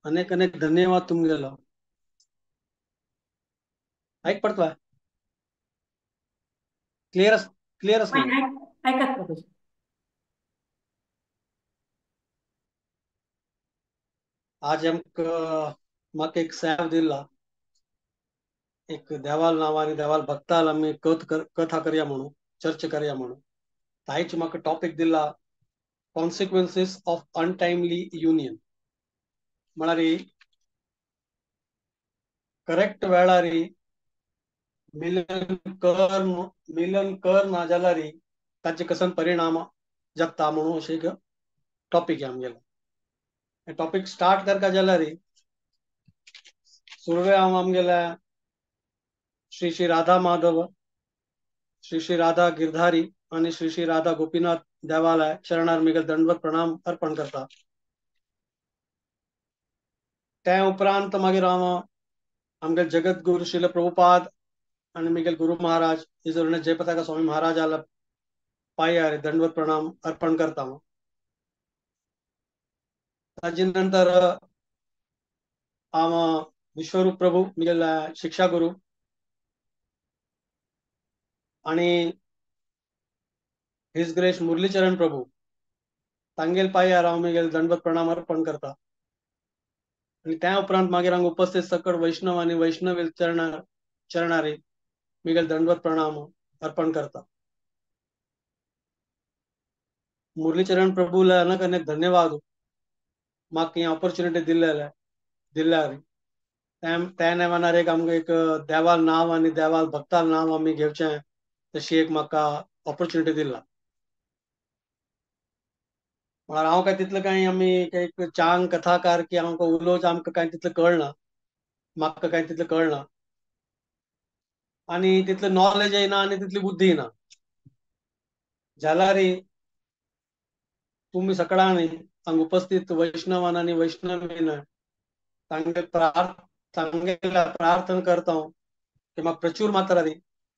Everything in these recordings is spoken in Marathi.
अनेक अनेक धन्यवाद तुमगेलो. ऐक पडतोय. क्लिअरच नाही. ऐकत का तुझं? आज आमक म्हाका एक सॅव दिला. एक देवाल नाव आणि देवाल भक्ताल आम्ही कथा करया म्हणून चर्च करया म्हणून ताईच म्हाका टॉपिक दिला. Consequences of untimely union. म्हळ्यार करेक्ट वेळार मिलन कर मिलन कर ना जाल्यार ताचे कसन परिणाम जाता म्हणून अशें एक टॉपिक आहे आमगेलो. टॉपिक स्टार्ट करता जाल्यार सुरवे हांव आमगेल्या श्री श्री राधा माधव, श्री श्री राधा गिरधारी आणि श्री श्री राधा गोपीनाथ देवालय शरणार मिगल दंडवत प्रणाम अर्पण करता. त्या उपरांत मागीर हांव आमगे जगद्गुरू श्रील प्रभुपाद आणि मिगेल गुरु महाराज इजोरणे जयपताका स्वामी महाराजाला पायार दंडवत प्रणाम अर्पण करता. ताजे नंतर हांव विश्वरूप प्रभू मिगेल शिक्षा गुरु आणि हिज ग्रेस मुरलीचरण प्रभू तांगेल पायार हांव मिगेल दंडवत प्रणाम अर्पण करता. आणि त्या उपरांत मागीर हांगा उपस्थित सकळ वैष्णव आणि वैष्णव चरणारे मिगेल दंडवत प्रणाम अर्पण करता. मुरलीचरण प्रभूला अनेक अनेक धन्यवाद म्हाका ही ऑपॉर्च्युनिटी दिल्यार. त्या नेमार एक आमकां एक देवाल नाव आणि देवाल भक्ताल नाव आमी घेवचें तशी एक म्हाका ऑपॉर्च्युनिटी दिला. म्हळ्यार हांव काय तितलें काय आमी एक चांग कथाकार की हांव उलोवच आमकां काय तितलें कळना. म्हाका काय तितलें कळना आणि तितलें नॉलेजय ना आणि तितली बुद्धीय ना. जाल्यार तुम्ही सगळ्यांनी हांगा उपस्थित वैष्णवान आणि वैष्णवीन तांगेल्या प्रार्थना करता की म्हाका प्रचूर मात्रा दी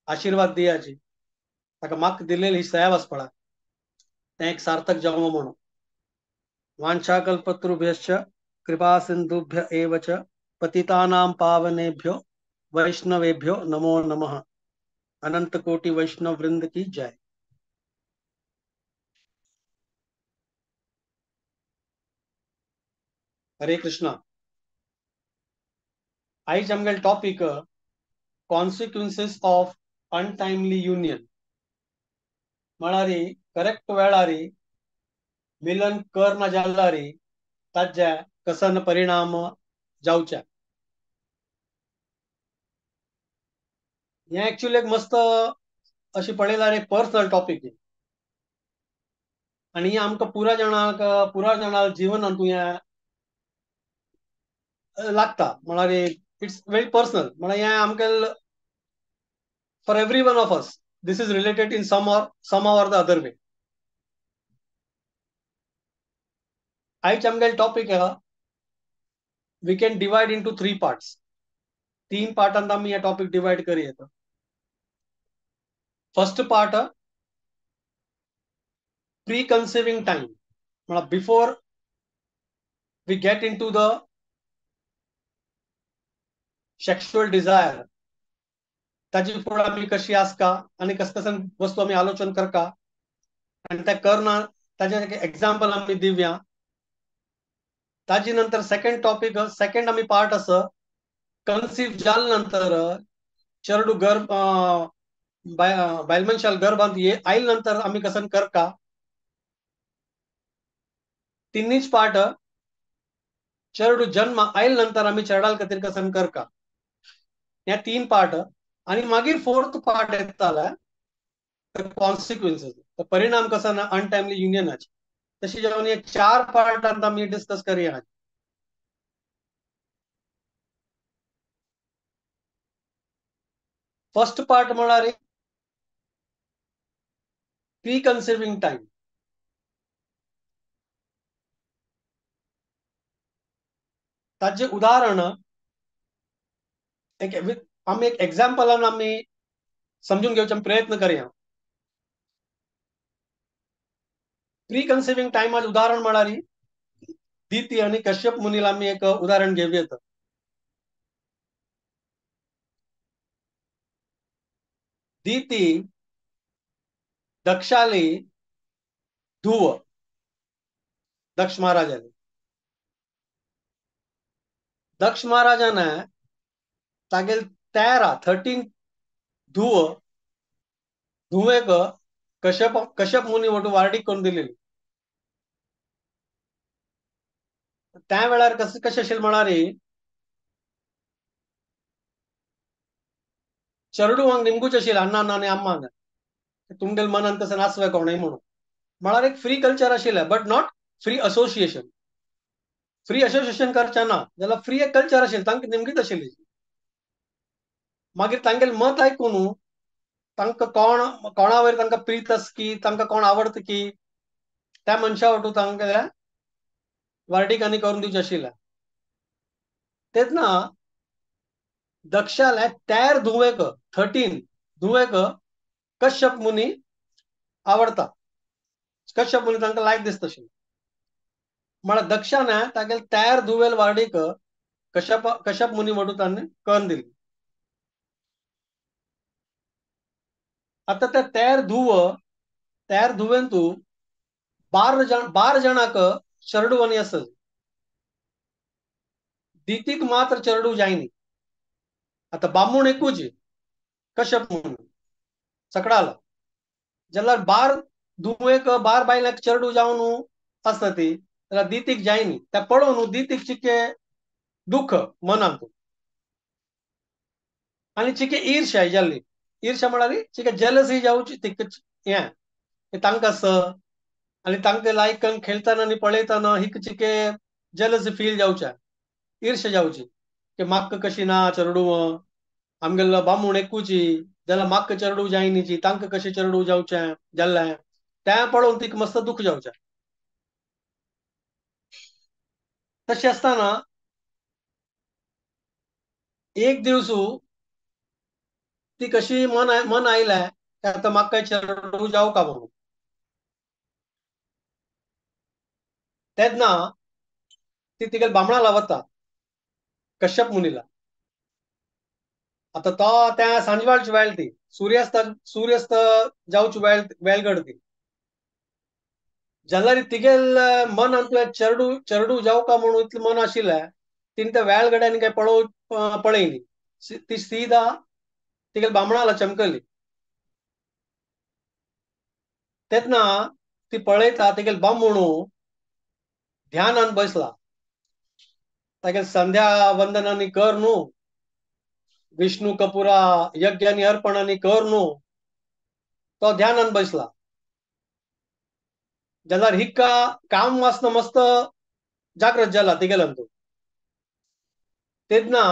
आशीर्वाद दियाची. ताका म्हाका दिलेली ही सेवा आसपळा तें एक सार्थक जावं म्हणून. वाञ्छाकल्पतरुभ्यश्च कृपा सिन्धुभ्य एव च पतितानां पावनेभ्यो वैष्णवेभ्यो नमो नमः. अनंत कोटि वैष्णव वृंद की जय. हरे कृष्णा. आयज आमगेल topic consequences of untimely union. म्हळ्यार करेक्ट वेळार मिलन कर ना जाल्यार ताजे कसन परिणाम जावचे. हे एक्चुअली एक मस्त अशी पळयल्यार एक पर्सनल टॉपिक आणि ही आमकां पुरा जाणांक जिवनांत लागता. म्हळ्यार इट्स व्हेरी पर्सनल. म्हळ्यार हें आमगेल for every one of us this is related in some or the other way. आयज आमगेल topic we can divide into 3 parts. 3 पार्टांत आमी हे टॉपिक डिवायड करया. First part pre conceiving time. म्हळ्यार before we get into the sexual desire ताची फुडें आमी कशी आसता आनी कसं वस्तू आमी आलोचन करता आणि त्या करना ताजें एक एक्झाम्पल आमी दिवया. ताजे नंतर सेकंड आमी पार्ट आसा कन्सीव जाले नंतर चेडूं बायल मनशाल गर्भांत आयले नंतर आमी कसन करता. तिनीच पार्ट चेडूं जन्म आयले नंतर आमी चेडाल खातीर कसन करता. हे 3 पार्ट आणि मागीर फोर्थ पार्ट येताले कॉन्सिक्वेन्सेस परिणाम कसा ना अनटाइमली युनियनाचे. तशी जावन हे 4 पार्टांत आमी डिस्कस करया. फर्स्ट पार्ट म्हळ्यार प्री कन्सिविंग टाइम. ताचे उदाहरण आमी एक एक्झाम्पलान आमी समजून घेवचे प्रयत्न करया. प्री कन्सिविंग टाइमाचे उदाहरण म्हळ्यार दिती आणि कश्यप मुनीला आम्ही एक उदाहरण घेऊयात. दिती दक्षाली धुव दक्ष महाराजाने. दक्ष महाराजाने तागेल 13 धुव धुवेक कश्यप मुनी वटू वार्डीक करून दिलेली. त्या वेळार कशें आशिल्लें म्हणारी चरडू हांग निमगूच आशिल्लें अण्णा आनी अम्मान. तुमगेल मनान तसं नाचवे कोणय म्हणून. म्हळ्यार एक फ्री कल्चर आशिल्लें but not free association. Free association करचें ना जाल्यार फ्री एक कल्चर आशिल्लें तांकां निमगीत आशिल्ली. मागीर तांगेलें मत आयकून तांकां कोणा वयर तांकां प्रीत आस की तांकां कोण आवडटा की त्या मनशा वटू तांगेल्या वार्डीक आनी करून दिवचें आशिल्लें. तेन्ना दक्षाले 13 धुवेक कश्यप मुनी आवडटा. कश्यप मुनी तांकां लायक दिसता आशिल्लो. म्हळ्यार दक्षाने तागेले 13 धुवेल वार्डीक कश्यप मुनी वटू तांणी करून दिली. आता त्या 13 धुवेंतू 12 जाणाक चरडू आनी आसत. दितीक मात्र चरडू जायनी. आता बामूण एकूच कश्यप मुनी सकडालो जाल्यार 12 धुवेक 12 बायलांक चरडू जावन आसता ती जाल्यार दितीक जायनी. त्या पळोवन दितीक चिके दुःख मनांत आनी चिके ईर्ष्या जाल्ली. ईर्ष्या म्हळ्यार चिके जेलसी जावची हें तांकां स आनी तांकां लायकन खेळटाना आनी पळयतना हिक चिके जेलसी फील जावचें. ईर्ष्या जावची की म्हाका कशी ना चरडू आमगेलो बामूण एकूची जाल्यार म्हाका चरडू जायनीची तांकां कशें चरडू जावचें जाल्लें तें पळोवन तिका मस्त दुःख जावचें. तशें आसतना एक दिवस ती कशी मन आयलें की आतां म्हाका चरडू जावं का म्हणून. तेन्ना ती तिगेल्या बामणाला वता कश्यप मुनीला. आता तो त्या सांजवाळची वेळ ती सूर्यास्त जावची वेळगड ती जाल्यार तिगेल मन तुवें चरडू जावं का म्हणून इतलें मन आशिल्लें तिणें त्या वेळगड्यानी काय पळयली. ती सीदा तिगेल्या बामणाला चमकली. तेन्ना ती पळयता तिगेल बामणू ध्यानान बसला. तागेले संध्या वंदनांनी कर न्हू विष्णू कपुरा यज्ञ आनी अर्पणांनी कर न्हू तो ध्यानान बसला. जाल्यार हिका काम वाचना मस्त जागृत जाला तिगेल्यान तो. तेन्ना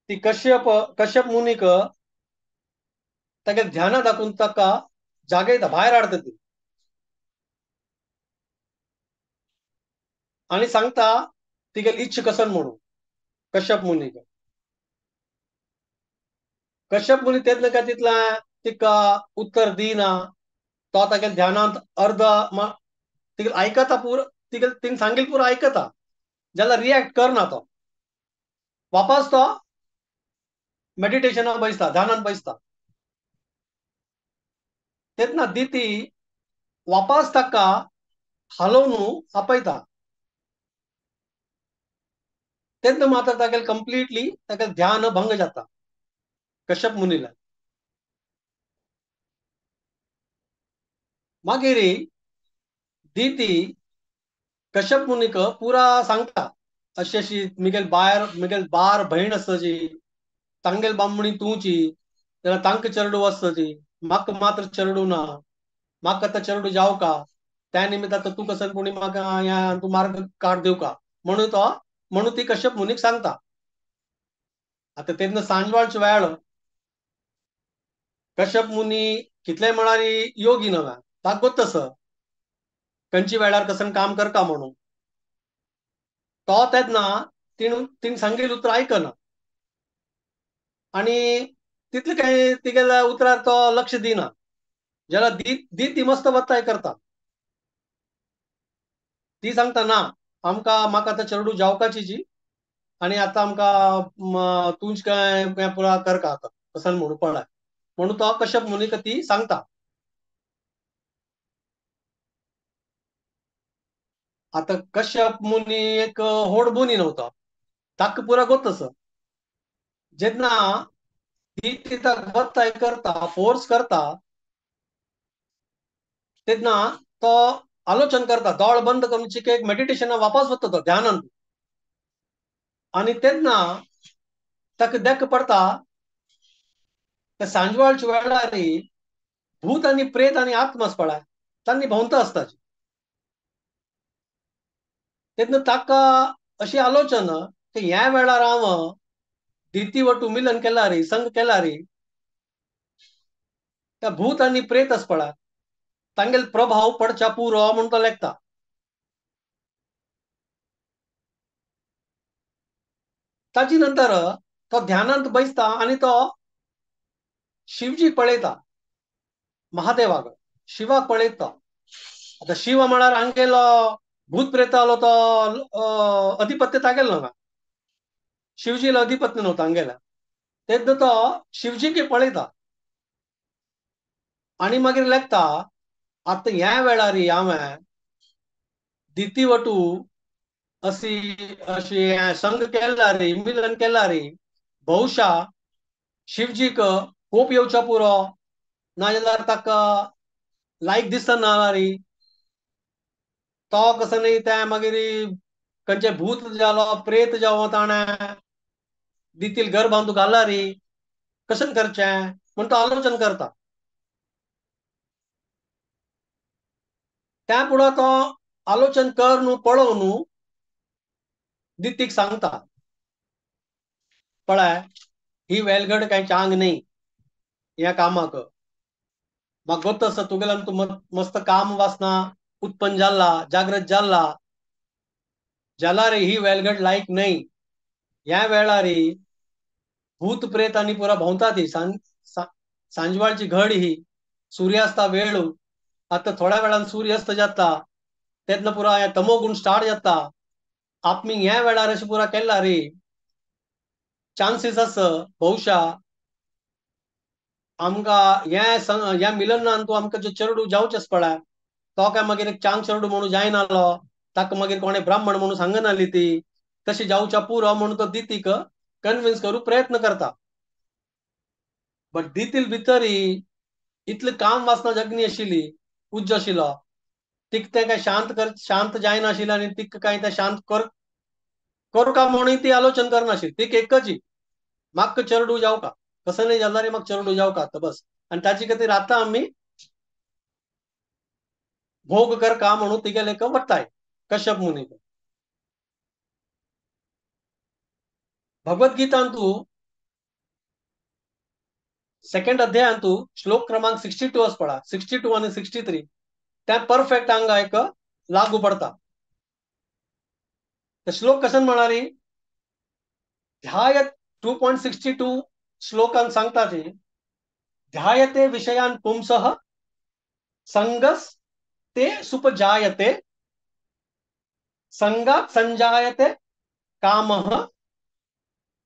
ती कश्यप मुनीक तागेले ध्याना दाखून ताका जागयता भायर हाडटा ती आनी सांगता तिगेली इच्छ कसन म्हणून कश्यप मुनीक. कश्यप मुनी तेन्ना काय तितलें तिका उत्तर दिना. तो तागेल्या ध्यानांत अर्द तिगेलें आयकता तिणें सांगिल्लें पुरो आयकता जाल्यार रिएक्ट करना तो. वापस तो मेडिटेशनाक बसता ध्यानान बसता. तेन्ना दिती वापस ताका हालोवन आपयता. तेन्ना मात्र तागेलें कंप्लिटली तागेलें ध्यान भंग जाता कश्यप मुनीला. मागीर दिती कश्यप मुनीक पुरा सांगता अशी अशी म्हगेल बार भयण आसता जी तांगेल बामणी तूंची जाल्यार तांकां चरडू आसता ती म्हाका मात्र चरडू ना. म्हाका आतां चरडू जावं का त्या निमित्त आतां तूं कसनपुणी म्हाका तूं मार्ग काड दिवं का म्हणून ती कश्यप मुनीक सांगता. आतां तेन्ना सांजवाळचो वेळ कश्यप मुनी कितलेय म्हळ्यार योगी नव्हे ताका गोत तसं खंयच्या वेळार कसं काम करता म्हणून. तो तेन्ना तिणें सांगिल्लें उतर आयकना आनी तितलें काय तिगेल्या उतरार तो लक्ष दिना. जाल्यार दिती मस्त वताय करता. ती सांगता ना म्हाका आतां चेडू जावपाची जी आणि आता आमकां तुंच काय पुरा करता आता कसं म्हणून पळय म्हणून तो कश्यप मुनीक ती सांगता. आता कश्यप मुनी एक व्हड मुनी नव्हता, ताका पुरा गोतस जेन्ना ती तिथं वताय करता फोर्स करता तेन्ना तो आलोचन करता, दोळ बंद करून एक मेडिटेशन वापस वता तो ध्यानान आणि तेन्ना ताका देख पडता त्या सांजवाळच्या वेळार भूत आणि प्रेत आणि आत्मास पळय तांणी भोंवता आसता तेन्ना ताका अशी आलोचना की ह्या वेळार हांव दिती वटू मिलन केला रे संग केला रे त्या भूत आणि प्रेत आस पळय तांगेल प्रभाव पडच्या पुरो म्हणून तो लेखता. ताची नंतर तो ध्यानांत बसता आणि तो शिवजी पळयता महादेवाक शिवाक पळयता. आता शिव म्हळ्यार हांगेलो भूत प्रेतालो तो अधिपत्य तागेलो ना शिवजीलो अधिपत्य नव्हता हांगेला तेन्ना तो शिवजीक पळयता आणि मागीर लेखता आता ह्या वेळार हांवें दिती वटू अशी अशी संग केला रे मिलन केला रे भौशा शिवजीक कोप येवच्या पुरो नाजाल्यार ताका लायक दिसना रे तो कसं नाही त्या मागीर खंयचे भूत जालो प्रेत जावं ताणें दितील घर बांदूंक घाला रे कशें करचें म्हूण तो आलोचन करता. त्या पुढे तो आलोचन कर न्हू पळोव न्हू दितीक सांगता पळय ही वेलगड कांय चांग न्ही ह्या कामाक म्हाका गोत आसा तुगेल्यान तूं मस्त काम वासना उत्पन्न जाला जागृत जाला जाल्यार ही वेलगड लायक न्ही ह्या वेळार भूत प्रेत आणि पुरा भोंवता ती सांजवाळची घड ही सूर्यास्ता वेळ आता थोड्या वेळान सूर्यास्त जाता तेन्ना पुरा तमोगुण स्टार्ट जाता आत्मी ह्या वेळार अशें पुरा केला रे चान्सीस आसा भौशा आमकां ह्या मिलनान तूं आमकां जो चेडू जावचेच पळय तो काय मागीर एक चांग चेडू म्हणून जायनालो ताका मागीर कोणें ब्राह्मण म्हणून सांगनाली ती तशी जावच्या पुरो म्हणून तो दितीक कन्विन्स करूंक प्रयत्न करता. बट दितील भितर इतली काम वासना जगनी आशिल्ली उज्ज आशिल्लो तिक ते काय शांत जायनाशिल्लें आनी तिका काय ते शांत करूं का म्हणून ती आलोचन करनाशिल्ली तिक एकच म्हाका चेडू जावका कसं नाही जाल्यार म्हाका चेडू जावका आता बस आनी ताचे खातीर आतां आमी भोग करका म्हणून तिगेले वताय कश्यप मुनीक. भगवद्गीतान तूं सेकंड अध्यायान तूं श्लोक क्रमांक 62 आस पळय 62 आनी 63 त्या परफेक्ट हांगा एक लागू पडता. ते श्लोक कसन म्हणाली ध्यायत 2.62 श्लोकान सांगता ते ध्यायते विषयान पुंसः संगस ते सुपजायते संगात संजायते कामः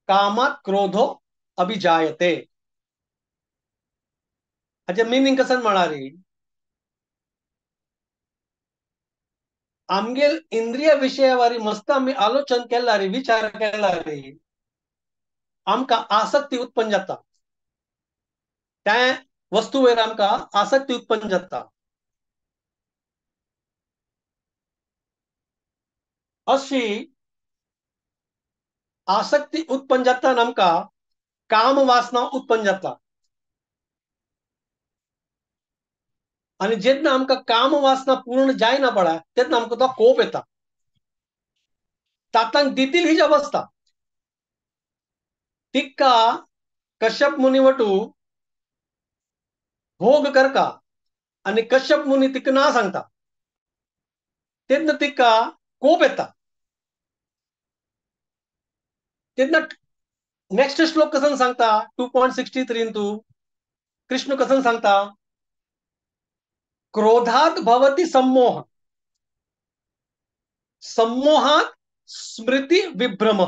कामात क्रोधो अभिजायते. हाचे मिनिंग कसन म्हणाली आमगेल इंद्रिय विषयावारी मस्त आम्ही आलोचन केला रे विचार केला रे आमकां आसक्ती उत्पन्न जाता त्या वस्तू वयर आमकां आसक्ती उत्पन्न जाता. अशी आसक्ती उत्पन्न जाता आमकां काम वासना उत्पन्न जाता आणि जेन्ना आमकां काम वासना पूर्ण जायना पळय तेन्ना आमकां तो कोप येता तातांक दितील ही अवस्था तिका कश्यप मुनी वटू भोग करका आणि कश्यप मुनी तिका ना सांगता तेन्ना तिका कोप येता तेन्ना नेक्स्ट श्लोक कसन सांगता 2.63 तू कृष्ण कसन सांगता क्रोधात भवती सम्मोह सम्मोहात स्मृती विभ्रम,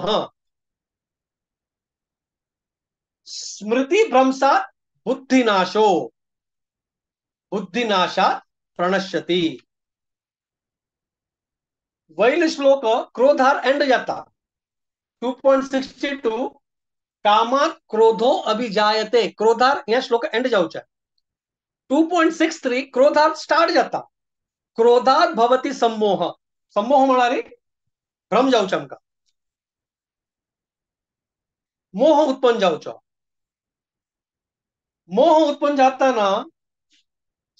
स्मृती भ्रंशात बुद्धिनाशो, बुद्धिनाशात प्रणश्यति. वैल श्लोक क्रोधार एंड जाता. 2.62 कामात क्रोधो अभिजायते, क्रोधार या श्लोक एंड जाऊच्या. 2.63 क्रोधात स्टार्ट जाता. क्रोधात भवती सम्मोह, सम्मोह म्हणारी भ्रम जाऊच्या आमका, मोह उत्पन्न जाऊच्या. मोह उत्पन्न जाताना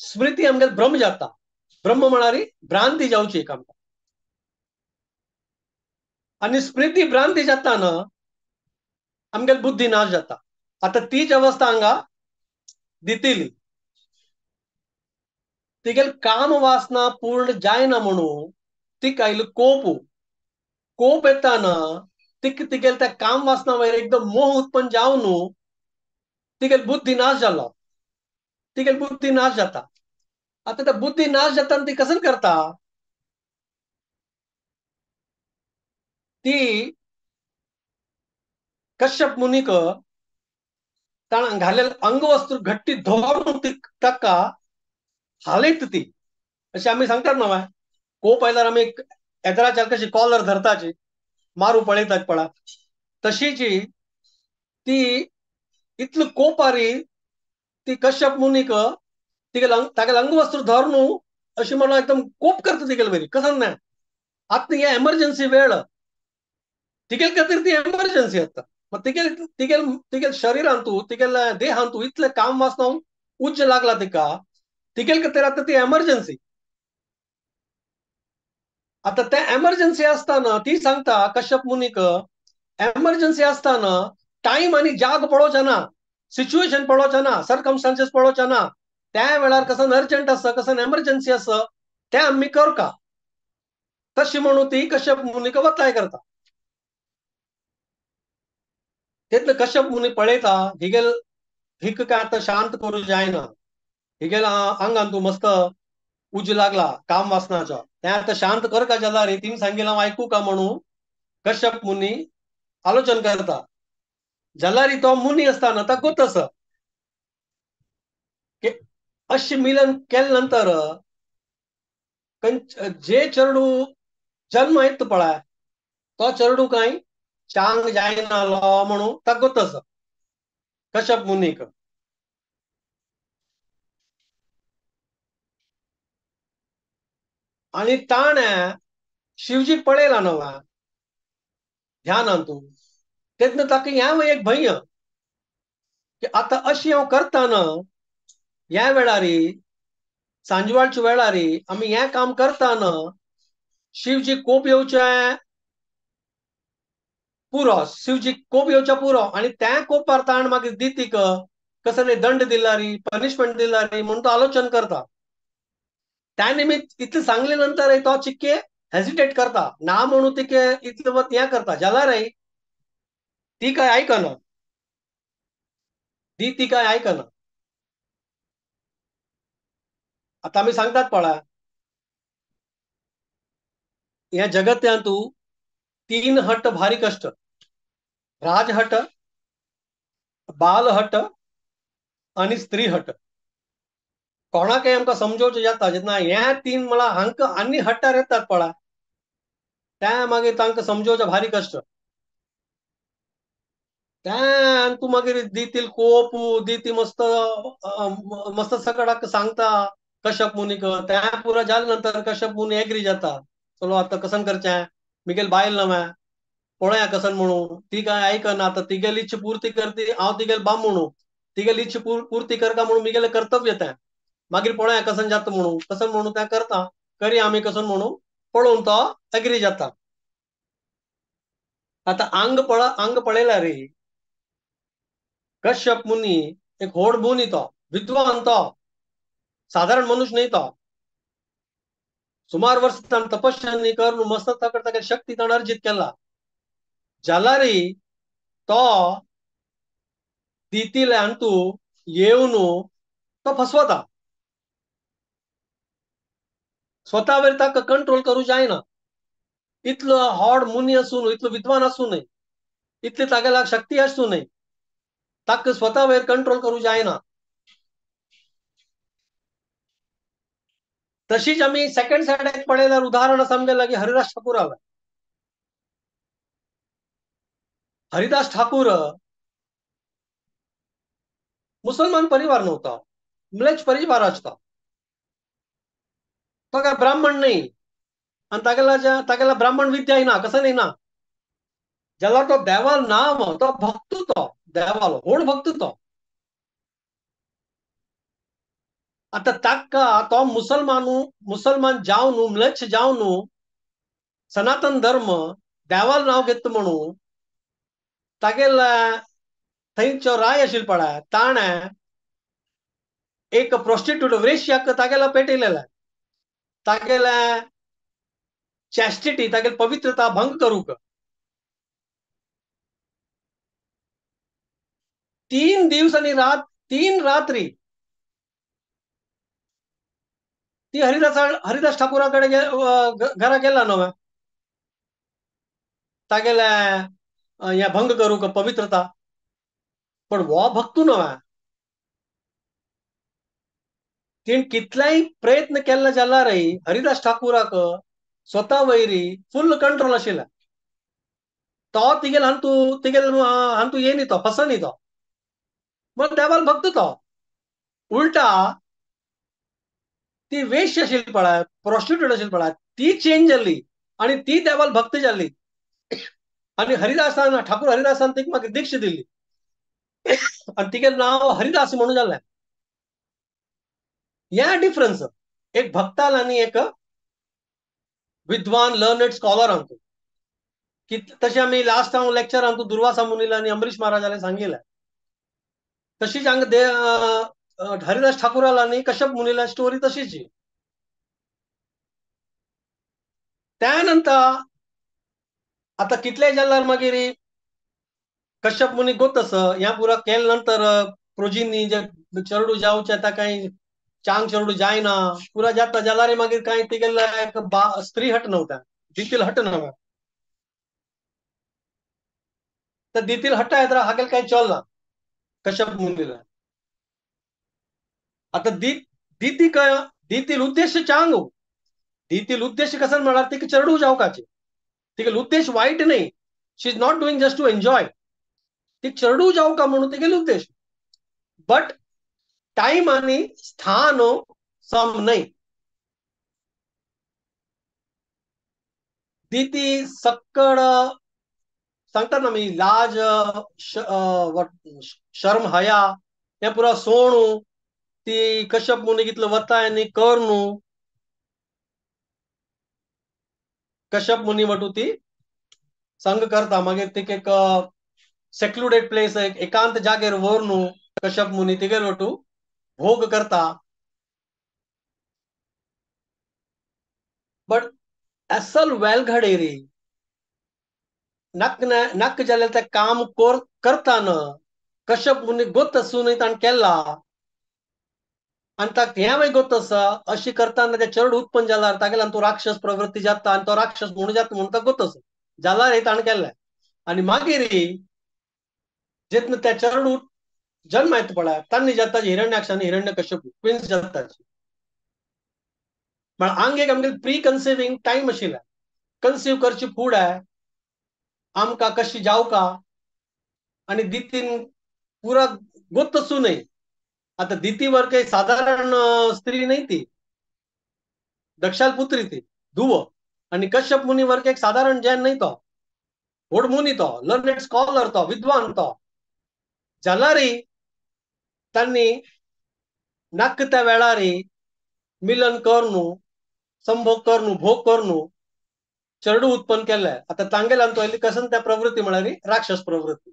स्मृती आमगे भ्रम जाता. ब्रह्म म्हणारी भ्रांती जाऊची एक आमका. आणि स्मृती भ्रांती जाताना आमगे बुद्धी नाश जाता. आता तीच अवस्था हांगा दितली. तिगेल काम वासना पूर्ण जायना म्हणून ती कायल कोप, कोप येताना तिगेल त्या काम वासना वयर एकदम मोह उत्पन्न जावन तिगेल बुद्धी नाश झाला. तिगेल बुद्धी नाश जाता. आता त्या बुद्धी नाश जाताना ती कसं करता, ती कश्यप मुनीक ताण घालेल अंगवस्त्र घट्टी धरून ती ताका हालयत ती. अशी आम्ही सांगतात ना बाय, कोप आयल्यार आम्ही येदराच्या कशी कॉलर धरताची मारू पळयतात पळा, तशीची ती इतली कोपारी ती कश्यप मुनीक तागेल अंगवस्त्र धरून अशी मला एकदम कोप करता तिगेल बरी कसं नाही. आता ही एमर्जन्सी वेळ तिगेल खातीर ती एमर्जन्सी आता. मग तिगेल तिगेल तिगेल शरीरांतू तिगेल देहांतू इतले काम वाचना उच्च लागला तिका, तिगेल खातीर आता ती एमर्जन्सी. आता त्या एमर्जन्सी असताना ती सांगता कश्यप मुनीक, एमर्जन्सी असताना टाइम आणि जाग पळोवचा ना, सिच्युएशन पळोवचा ना, सर्कमस्टान्सेस पळोवचा ना. त्या वेळार कसं अर्जंट असं कसं एमर्जन्सी असं ते आम्ही कर का, तशी म्हणून ती कश्यप मुनीक वतलाय करता. तेतलं कश्यप मुनी पळयता हिगेल हिक काय आता शांत करू जायना. हिगेल अंगान तू मस्त उज लागला काम वासनाचा, ते आता शांत कर का जाला रे, तिने सांगितलं ऐकू का म्हणून कश्यप मुनी आलोचन करता. जाल्यार तो मुनी असताना ताका तस की अशी मिलन केल्यानंतर जे चेडू जन्म येत पळय तो चेडू काय चांग जायना म्हणून ताका तस कश्यप मुनीक. आणि ताण शिवजी पळयला नवा ध्यान तू तेतनं ताका ह्या एक भय की आता अशी हांव करताना ह्या वेळारी सांजवाळच्या वेळारी आम्ही हे काम करताना शिवजी कोप येवचे पुरो, शिवजी कोप येवच्या पुरो आणि त्या कोपार ताण मागीर दितीक कसं नाही दंड दिला रे, पनिशमेंट दिला रे म्हणून तो आलोचन करता. त्या निमित्त इतले सांगले नंतर तो चिक्के हेजिटेट करता ना म्हणून तिके इतले वत हे करता. जाल्यार ती काय ऐकना, ती काय ऐकना. आता आम्ही सांगतात पळा या जगत्यांतू 3 हट भारी कष्ट, राजहट, बालहट आणि स्त्री हट. कोणाकय आमकां समजोवचें जाता जेन्ना हे 3 म्हळ्यार हांकां आनी हट्टार येतात पळा त्या मागीर तांकां समजोवचें भारी कष्ट. त्या तू मागीर दितील कोप दिती मस्त मस्त सकडाक सांगता कश्यप मुनीक. त्या पुरा जाल्या नंतर कश्यप मुनी एग्री जाता, चलो आता कसन करचें मिगेल बायल नव्या पळया कसन म्हणून. ती काय ऐकना. आता तिगेली इच्छा पूर्ती करती हांव तिगेल बाम म्हणून तिगेली इच्छा पूर्ती करता म्हणून मिगेले कर्तव्य तें मागीर पळया कसन जाता म्हणून. कसन म्हणून तें करता करी आमी कसन म्हणून पळोवन तो एग्री जाता. आता अंग पळयल्यार कश्यप मुनी एक व्हड मुनी, तो विद्वान, तो साधारण मनुष्य नाही. तो सुमार वर्ष तपश्चर्या करून मस्त ताका शक्ती ताणें अर्जित केला. जाल्यार तो दितील्यान तू येवन तो फसवता. स्वता वयर ताका कंट्रोल करूं जायना. इतलं हॉड मुनी असून इतलं विद्वान असू नये, इतली तागेला शक्ती असू नये, ताक स्वतः वयर कंट्रोल करू जायना. तशीच आम्ही सेकंड सायडीक पळयल्यार उदाहरण समजलें की हरिदास ठाकूर आला. हरिदास ठाकूर मुसलमान परिवार नव्हता, म्लेच्छ परिवाराचा. तो काय ब्राह्मण नाही, आणि तागेला ब्राह्मण विद्याय ना, कसं नाही ना. ज्याला तो देवाल नाम तो भक्त तो देवाल व्हड भक्त तो. आता ताका तो मुसलमान जावन म्लेच्छ जावन सनातन धर्म देवाल नाव घेत म्हणून तागेला थंयचो राय आशिल्लो पळय ताणें एक प्रोस्टिट्यूट वेश्याक तागेला पेटयलेला. तागेले चॅस्टिटी तागेली पवित्रता भंग करूक 3 दिवस आणि 3 रात्री ती हरिदास ठाकुराकडे घरा गेला न्हय तागेले हे भंग करूक पवित्रता. पण हो भक्त न्हय, तिणें कितलेय प्रयत्न केले जाल्यारय हरिदास ठाकुराक स्वता वयरी फुल कंट्रोल आशिल्लें. तो तिगेल येनी तो फसनी तो मग देवाल भक्त तो. उलटा ती वेश्य आशिल्ली पळय, प्रॉस्टिट्यूट आशिल्ली पळय, ती चेंज जाल्ली आणि ती देवाल भक्त जाल्ली. आणि ठाकूर हरिदासान तिका मागीर दीक्षा दिल्ली आणि तिगेलें नांव हरिदास म्हणून जाल्लें. ह्या डिफरन्स एक भक्ताल आणि एक विद्वान लर्नड स्कॉलरांक. तशें आमी लास्ट हांव लेक्चरांत दुर्वासा मुनीला आनी अमरीश महाराजाले सांगिल्लें. तशीच हांगा हरिदास ठाकुराला आनी कश्यप मुनीला स्टोरी तशीच. त्यानंतर आता कितले जाल्यार मागीर कश्यप मुनी गोतस ह्या पुरा केल्या नंतर प्रोजीनी जे चेडूं जावचे ताका चांग चेडूं जायना पुरा जाता जाल्यार मागीर कांय तिगेले स्त्री हट नव्हता, दितील हट नव्हता. तर दितील हट्टा येता हागेल कांय चलना कश्यप मुनीला. आता दितील उद्देश चांग दितील उद्देश कसं म्हळ्यार तिका चेडूं जावपाचें. तिगेलो उद्देश वायट नाही. She is not doing just to enjoy. ती चेडूं जावका म्हणून तिगेलो उद्देश. बट टाइम आणि स्थान सम नाही. दिती सक्कड सांगतात ना मी लाज शर्म हया हे पुरा सोणू ती कश्यप मुनी कितलं वता आनी कर न्हू कश्यप मुनी वटू ती संग करता. मागीर तिका एक सेक्लुडेड प्लेस एक एकांत जागेर व्हर न्हू कश्यप मुनी तिगेर वटू भोग करता. बट असल वेलघडेरी नक्क जाल्यार ते काम करताना कश्यप मुनी गोत असूनय ताणें केला आणि ताका हें गोत आसा अशी करताना ते चेडूं उत्पन्न जाल्यार तागेल्यान तो राक्षस प्रवृत्ती जाता आणि तो राक्षस म्हणून जाता म्हणून ताका गोत आसा जाल्यार हे ताणें केलें. आणि मागीर जेतना त्या चेडूं जन्म येता पळय तान्नी जाता हिरण्याक्ष आनी हिरण्यकश्यप ट्विन्स जाता. म्हळ्यार हांगा एक आमगेले प्री कन्सिविंग टायम आशिल्लो. कन्सीव करचे फुडें आमकां कशी जावका आणि दितीन पुरा गोत असूनय आता दिती वर काही साधारण स्त्री नाही ती दक्षाल पुत्री ती धुव आणि कश्यप मुनी वर एक साधारण जैन नाही तो व्हड मुनी तो लर्नेड स्कॉलर तो विद्वान तो जाल्यारय तांणी नाक त्या वेळार मिलन कर न्हू संभोग कर न्हू भोग कर न्हू चेडूं उत्पन्न केलें. आता तांगेल्यान तो कसन त्या प्रवृत्ती म्हळ्यार राक्षस प्रवृत्ती.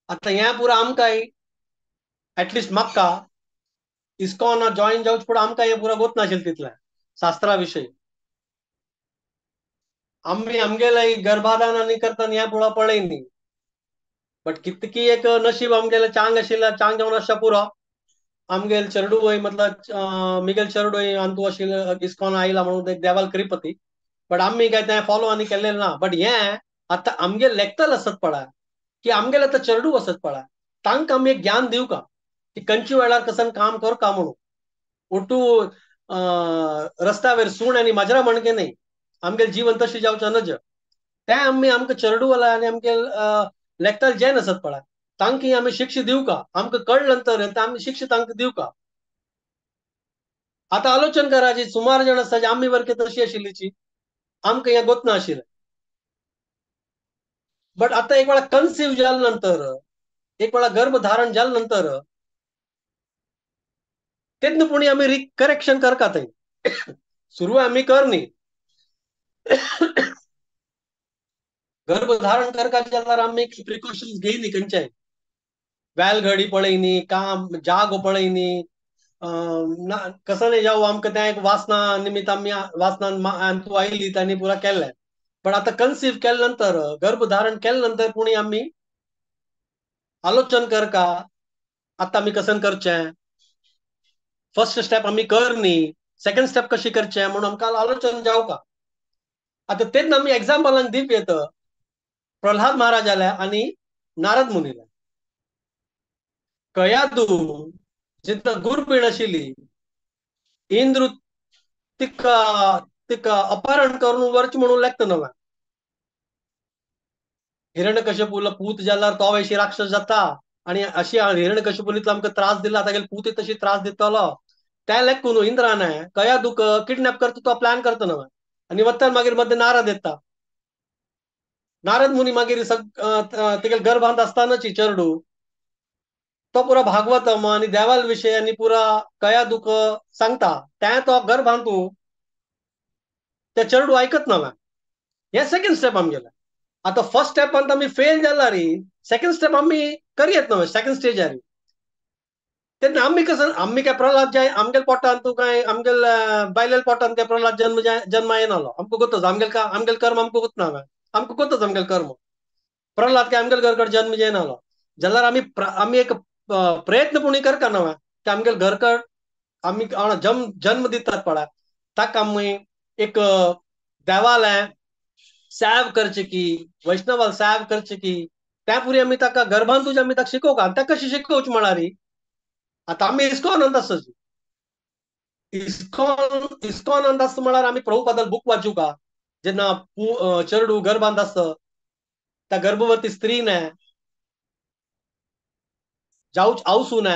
आता हें पुरो आमकां एटलिस्ट म्हाका इस्कॉन जॉईन जावचे फुडें आमकां हें पुरो गोत नाशिल्लें तितलें शास्त्रा विशयी. आमी आमगेले गर्भाधान आनी करतना हें पुरो पळयनी. बट कितकी एक नशीब आमगेले चांग आशिल्लें चांग जावन आसचा पुरो आमगेल चेडूय मतलब मिगेल चेडूय अंतू आशिल्लो इस्कॉन आयला म्हणून देवाल कृपती बट आम्ही काय तें फॉलो आनी केल्लें ना. बट हें आतां आमगे लेखतल आसत पळय की आमगेले आतां चेडू आसत पळय, तांकां आमी एक ज्ञान दिवं का की खंयच्या वेळार कसन काम करता म्हणून. ಒಟ್ಟು रस्त्यावर सूण आनी माजरा म्हणके न्ही, आमगे जीवन तशी जावचें नज. ते आमी आमकां चेडू वाला आनी आमगे लेखतल जेन आसत पळय तांकां आमी शिक्षा दिवं का. आमकां कळ्ळें नंतर आमी शिक्षा तांकां दिवं का. आता आलोचन करा जी सुमार जाण आसा आमी वरके तशी आशिल्लीची, आमकां हें गोत ना आशिल्लें. बट आता एक वेळा कन्सीव जाल्या नंतर, एक वेळा गर्भधारण जाल्या नंतर तेन्ना पुणी आमी करेक्शन करता थंय. सुरू आमी कर न्ही. गर्भधारण करता जाल्यार आमी प्रिकॉशन्स घेय न्ही खंयच्याय. वेल घडी पळय न्ही, काम जागो पळय न्ही. कसं नाही जावं आमकां तें एक वासना निमित्त आमी वासनान तूं आयली तांणी पुरा केल्लें. पण आता कन्सीव केल्या नंतर, गर्भधारण केल्या नंतर पुणी आमी आलोचन करता आता आमी कसन करचें. फर्स्ट स्टेप आमी कर न्ही, सेकंड स्टेप कशी करचें म्हणून आमकां आलोचन जावं का. आता तेच आमी एक्झाम्पलांक दिवं येत प्रल्हाद महाराजाले आनी नारद मुनीले. कयादू जिथं गुरपीण आशिल्ली, इंद्र तिका तिका अपहरण करून व्हरचें म्हणून लेखता नव्या. हिरण्यकश्यपूला पूत जाल्यार तो अशी राक्षस जाता आनी अशी हिरण्यकश्यपून आमकां त्रास दिला तागेले पूत तशी त्रास दितलो. त्या लेखून इंद्राने कयादूक किडनॅप करता तो प्लॅन करता नव्या. आनी वत्तर मागीर मध्ये नारद येता. नारद मुनी मागीर तेगेले गर्भांत आसतानाची चेडू तो पुरा भागवतम आनी देवाल विशय आनी पुरा कयादूक सांगता. तें तो गर्भांतू ते चेडू आयकत नव्या. हे सेकंड स्टेप आमगेलें. आता फर्स्ट स्टेपांत आमी फेल जाल्यार सेकंड स्टेप आमी करी येत नव्या सेकंड स्टेजार. तेन्ना आमी कसं आमी काय प्रल्हाद आमगेल्या पोटान तूं काय आमगेल्या बायलेल्या पोटान काय प्रल्हाद जन्म येनालो. आमकां गोतच आमगेले कर्म आमकां गोत ना. आमकां गोतच आमगेले कर्म. प्रल्हाद काय आमगेल्या घरकड जन्म येनालो. जाल्यार आमी एक प्रयत्न पुणी करता नव्या की आमगेले घरकड आमी जन्म दितात पळय ताका आमी एक देवालय सेव करचे की, वैष्णवाल सेव करचे की, त्या पुरी आमी ताका गर्भांतूच आमी ताका शिकोवका. आनी ताका कशें शिकोवचें म्हळ्यार आता आमी इस्कॉनांत आसत. इस्कॉनांत आसता म्हळ्यार आमी प्रभुपादाल बूक वाचूं का. जेन्ना चेडू गर्भांत आसता त्या गर्भवती स्त्रीने आवसून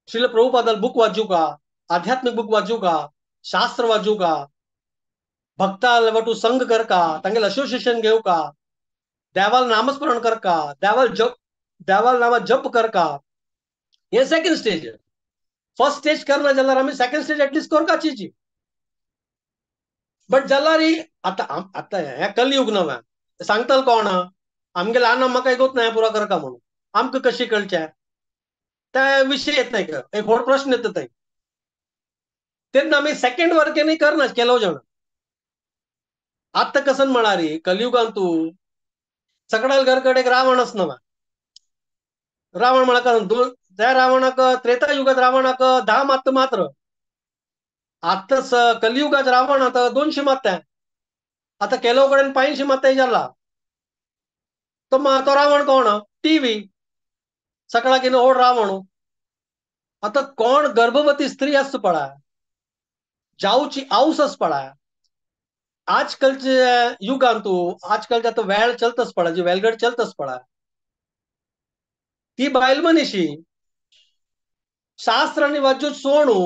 श्रील प्रभुपादाल बूक वाचूं का, आध्यात्मिक बूक वाचूं का, शास्त्र वाचूं का, भक्ताल वटू संग कर का, तांगेले असोसिएशन घेऊ का, देवाल नामस्मरण कर का, देवाल नामा जप कर का. हे सेकंड स्टेज. फर्स्ट स्टेज करना जाल्यार आमी सेकंड स्टेज एटलीस्ट करपाची. बट जाल्यार आता हे कलयुग नव्या सांगताल कोण आमगे ल्हान म्हाका गोत ना पुरा करता म्हणून. आमकां कशी कळचें त्या विशय येत नाही का. एक व्हड प्रश्न येता थंय. तेन्ना आमी सेकंड वर्केनी करना केलो जाण. आत्ता कसन म्हळ्यार कलियुगांतू सगळ्या घरकडे एक रावण नव्या. रावण म्हळ्यार त्या रावणाक त्रेता युगात रावणाक 10 मात्त मात्र. आताच कलियुगात रावण आता 200 मात्ते. आता केलो कडेन 85 मात्ते जाला. तो रावण कोण टीव्ही सकाळा किन ओढ रावण. आता कोण गर्भवती स्त्री असत पळय जाऊची आऊस आस पळय आजकालचे युगांतू आजकालच्या तो वेळ चलतच पळय जी वेलगड चलतच पळय ती बायल मनीशी शास्त्र आनी वाच्यो सोडू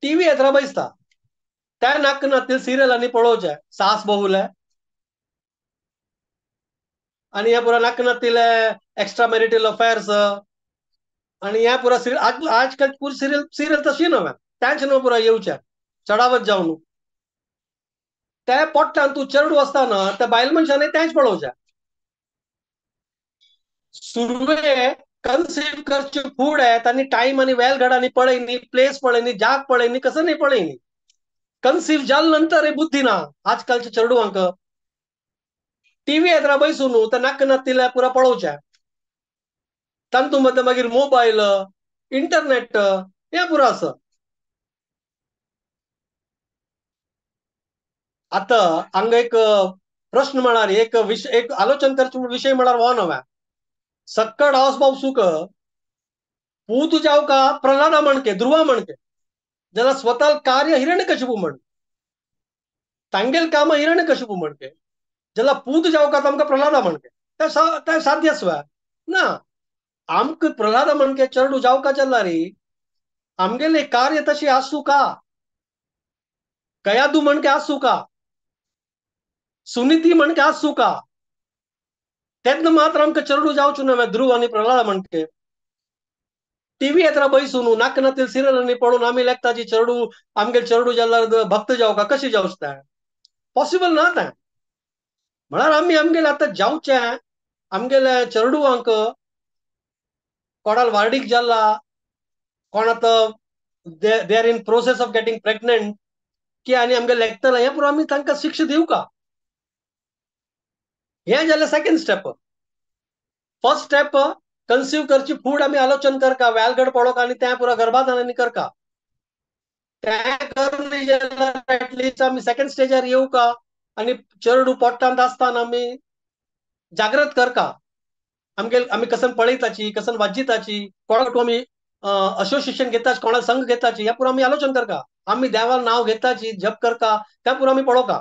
टीव्ही येत्र बसता. त्या नाक नातील सिरियल आनी पळोवचे सास बहुले आनी हे पुरा नाक नातिले एक्स्ट्रा मॅरिटल अफेअर्स आनी हे पुरा सिरियल आजकाल पुरी सिरियल तशी नव्या त्याच न्हू पुरा येवचे चढावत जावन ते पोट्टान तूं चेडू आसतना त्या बायल मनशांनी तेच पळोवचे. सुरवे कन्सीव करचे फुडें तांणी टायम आनी वेलगड आनी पळय न्ही, प्लेस पळय न्ही, जाग पळय न्ही, कसं नाही पळय न्ही. कन्सीव जाल्या नंतर बुद्धी ना आजकालच्या चेडवांक. टीव्ही येत्र बैसून तर नाक नातिले पुरा पळोवचे. तांतू मध्ये मागीर मोबायल इंटरनेट हे पुरो आसा. आता हांगा एक प्रश्न म्हळ्यार एक विषय एक आलोचन करचे विषय म्हळ्यार हो नव्या सक्कड हावस बाब सुक पूत जावका प्रल्हादा म्हणके ध्रुवा म्हणके ज्याला स्वतः कार्य हिरण्यकशिपू म्हण तांगेल काम हिरण्यकशिपू म्हणके ज्याला पूत जावका तांकां प्रल्हादा म्हणके ते साध्य स्वा ना आमक प्रल्हादा म्हणके चरडू जावका चल्ला रे आमगेले कार्य तशी आसू का कयादू म्हणके आसू का सुनीती म्हणके आसू का तेन्ना मात्र आमकां चरडू जावचो नव्हे ध्रुव आनी प्रल्हादा म्हणके टीव्ही येत्र बैसून नाक नातील सिरियलांनी पडून आम्ही लेखताची चरडू आमगे चरडू जाल्यार भक्त जावं का कशी जावच पॉसिबल ना तें म्हळ्यार आमी आमगेले आतां जावचे आमगेले चरडूवांक कोणाल वार्डीक जाल्ला कोण आतां they are in process of getting pregnant की आनी आमगे लेखतले हें पुरो आमी तांकां शिक्षा दिवं का हें जाल्यार second step first step conceive करची फूड आमी आलोचन करका वेलगड पडोवक आनी तें पुरो गर्भाधान करका तें करली जाल्यार एटलिस्ट आमी सेकंड स्टेजार येवं का आनी चरडू पोट्टांत आसतना आमी जागृत करका आमी कसन पळयताची कसन वाजिताची कोणाक आमी असोसिएशन घेताची कोणा संघ घेताची ह्या पुरो आमी आलोचन करका आमी देवाल नांव घेताची जप करका त्या पुरो आमी पळोवका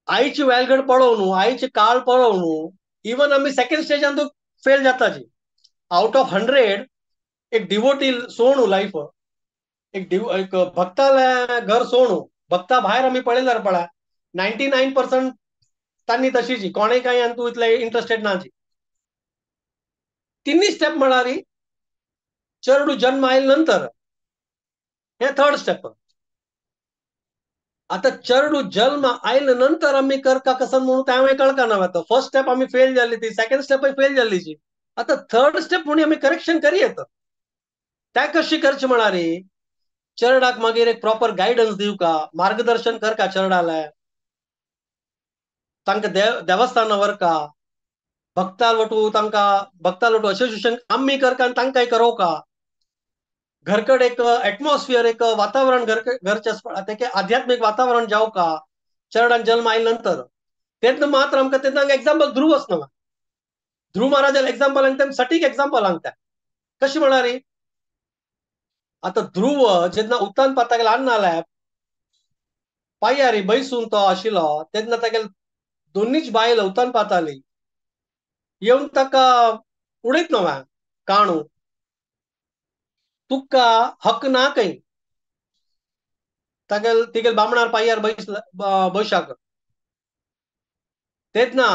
आईची वेलगड पळोव न्हू आईची काळ पळोव न्हू इवन आमी सेकंड स्टेजान फेल जाताची आउट ऑफ 100 एक डिवोटी सोडू लाईफ एक भक्ताले घर सोडू भक्ता भायर आमी पळयल्यार पळय 99% तांणी तशीची कोणेय काय तूं इतले इंटरेस्टेड नाची तिन्ही स्टेप म्हळ्यार चरडू जन्म आयले नंतर हे थर्ड स्टेप आता चरडू जन्म आयले नंतर आमी करका कसन म्हणून ते हांवें कळका ना आता फर्स्ट स्टेप आमी फेल जाल्ली ती सेकंड स्टेप फेल जाल्लीची आता थर्ड स्टेप म्हणून आमी करेक्शन करयेत त्या कशी करची म्हळ्यार चरडाक मागीर एक प्रॉपर गायडन्स दिवका मार्गदर्शन करका चरडाले तांकां देवस्थानां व्हरका भक्ताल वटू तांकां भक्ताल वटू असोसिएशन आमी करका आनी तांकांय करोवका घरकड एक एटमॉस्फियर एक वातावरण घरचे ते आध्यात्मिक वातावरण जावं का चरडान जन्म आयले नंतर तेन्ना मात्र आमकां तेन्ना एक्झाम्पल ध्रुव आसना ध्रुव महाराजाला एक्झाम्पल हांगा सटीक एक्झाम्पल हांगता कशी म्हळ्यार आता ध्रुव जेन्ना उतान पाताक ल्हान नाल्यार पाययारी बैसून तो आशिल्लो तेन्ना तागेले दोनीच बायल उतान पाताली येवन ताका उडयत नव्या काणू तुका हक ना खंय तिगेल बामणार पाययार बैशाक तेन्ना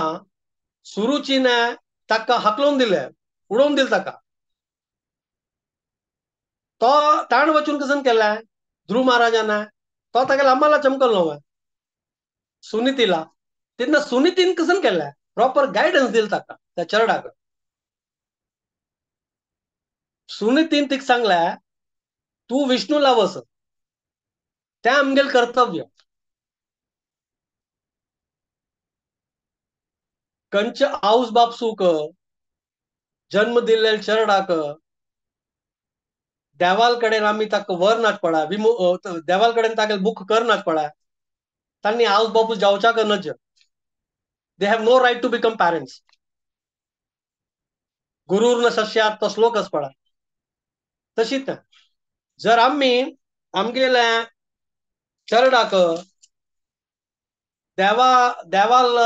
सुरुचीने ताका हाकलून दिले उडोवन दिले ताका तो ताण वचून कसन केलें ध्रुव महाराजान तो तागेले अम्माला चमकलो न्हय सुनीतीला तेन्ना सुनीतीन कसन केलें प्रॉपर गायडन्स दिले ताका त्या चरडाक सुनीतीन तिका सांगलें तूं विष्णूला वच तें आमगेलें कर्तव्य खंयचे आवस बाप सूक जन्म दिल्ले चरडाक देवाल कडेन आमी ताका व्हरनात पळय देवाल कडेन तागेले मुख करनात पळय तांणी आवस बापूस जावच्या का नज they have no right to become parents गुरुर्न सस्यात तो श्लोक आस पळय तशीच जर आमी आमगेले चरडाक देवाल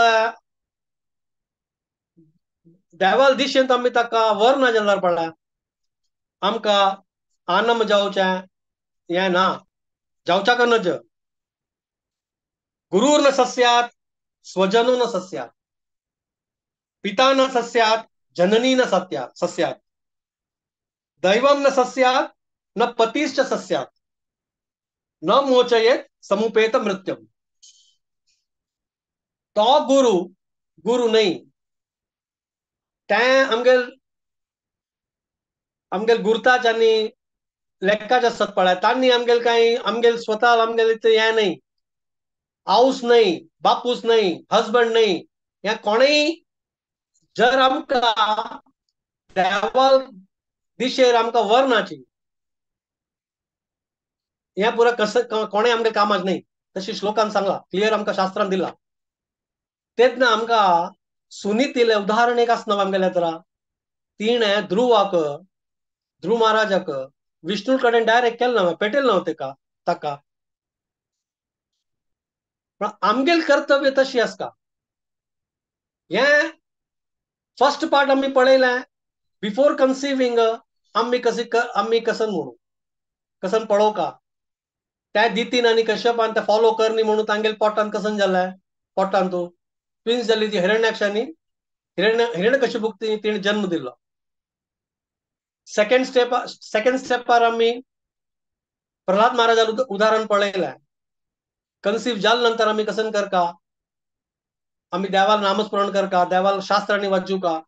देवाल दिशेंत आमी ताका व्हरना जाल्यार पळय आमकां आनंद जावचें हें ना जावच्या का नज गुरुर्न सस्यात स्वजनो न सस्यात पिता न सस्यात जननी न सस्यात दैवं न सस्यात न पतिश्च सस्यात न मोचयेत समुपेत मृत्युम तो गुरु नाही तें आमगेल गुरताच आनी लेक्काच आसतात पळय तांणी आमगेल कांय आमगेल स्वता आमगेल हें न्हय आवस न्हय बापूस न्हय हजबंड न्हय हें कोणेय जर आमकां देवाल दिशेर आमकां व्हरनाची हे पुरा कसं कोणें आमगे कामाच नाही तशी श्लोकान सांगला क्लियर आमकां शास्त्रान दिला तेच ना आमकां सुनीतीले उदाहरण एक आसना आमगेल्या तर तिणे ध्रुव महाराजाक विष्णू कडेन डायरेक्ट केलें ना पेटयल ना तेका ताका पण आमगेल कर्तव्य तशी आसता हे फर्स्ट पार्ट आम्ही पळयलें बिफोर कन्सिविंग आम्ही कसन म्हणू कसन पळोवका त्या दितीन आनी कश्यपान ते फॉलो करनी म्हणून तांगेल पोटान कसन जालें पोटान तूं ट्विन्स जाली ती हिरण्याक्षांनी हिरण्यकश्यपूक तिणे जन्म दिलो सेकंड स्टेपार आम्ही प्रल्हाद महाराजान उदाहरण पळयलें कन्सीव जाल नंतर आम्ही कसन करका आम्ही देवाल नामस्मरण करका देवाल शास्त्रांनी वाचूका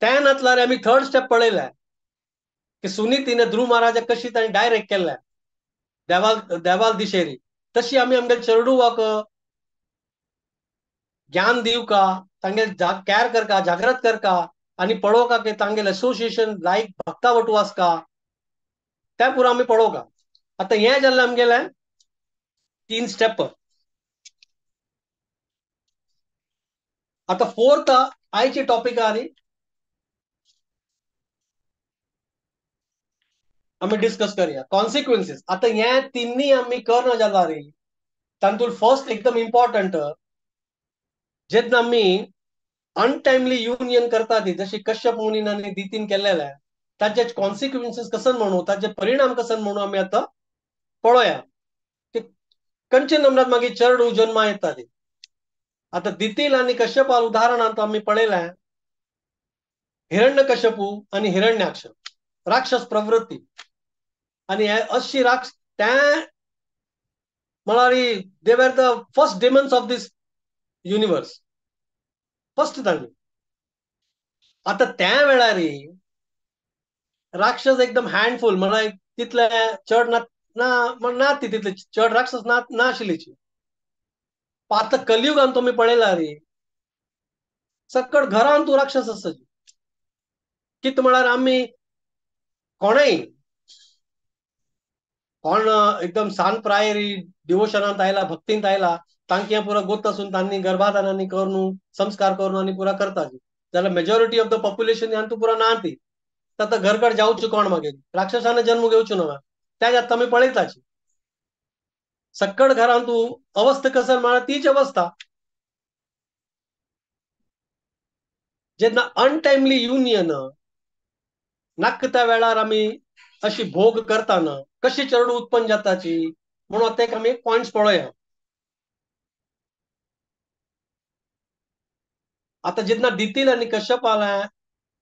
त्या नंतर आम्ही थर्ड स्टेप पळयलें की सुनीतीने ध्रुव महाराजा कशी ताणी डायरेक्ट केल्लें देवाल दिशेरी तशी आम्ही आमगे चेडूवाक ज्ञान दिवका तांगेल कॅर करका जागृत करका आनी पळोवका की तांगेल असोसिएशन लायक भक्ता वटू आसका त्या पुरो आमी पळोवका आतां हें जाल्लें आमगेलें 3 स्टेप आतां फोर्थ आयची टॉपिक आहा न्ही आमी डिस्कस करया कॉन्सिक्वेन्सीस आतां हें तिन्नी आमी करना जाल्यार रे तातूंत फर्स्ट एकदम इम्पॉर्टंट जेन्ना आमी अनटायमली युनियन करता ती जशी कश्यप मुनीन आनी दितीन केल्लें ताचे कॉन्सिक्वेन्सीस कसन म्हणू ताचे परिणाम कसन म्हणू आमी आतां पळोवया की खंयच्या नंबरात मागीर चेडूं जल्मा येता ती आतां दितील आनी कश्यपाल उदाहरणांत आमी पळयलें हिरण्यकश्यपू आनी हिरण्याक्ष राक्षस प्रवृत्ती आनी अशी त्या म्हळ्यार they were the first demons of this universe first तांणी आतां त्या वेळार राक्षस एकदम हँडफुल म्हळ्यार तितले चड ना ती तितले चड राक्षस ना आशिल्लीची आतां कलियुगान तुमी पळयला रे सकट घरान तूं राक्षस आसता कित म्हळ्यार आमी कोणेय कोण एकदम सांत प्रायरी डिवोशनांत आयला भक्तींत आयला तांकां पुरो गोत आसून तांणी गर्भाधानांनी करून संस्कार करून आनी पुरा करता जाल्यार मेजॉरिटी ऑफ द पॉप्युलेशन ह्यान तूं पुरो ना ती आतां घरकड जावचें कोण मागीर राक्षसांनी जन्म घेवचो ना त्या जात आमी पळयताची सक्कड घरान तूं अवस्था कसन म्हळ्यार तीच अवस्था जेन्ना अनटायमली युनियन नाका त्या वेळार आमी अशी भोग करतना कशी चेडूं उत्पन्न जाताची म्हणून ते आमी पॉयंट्स पळोवया आतां जेन्ना दितील आनी कश्यपाल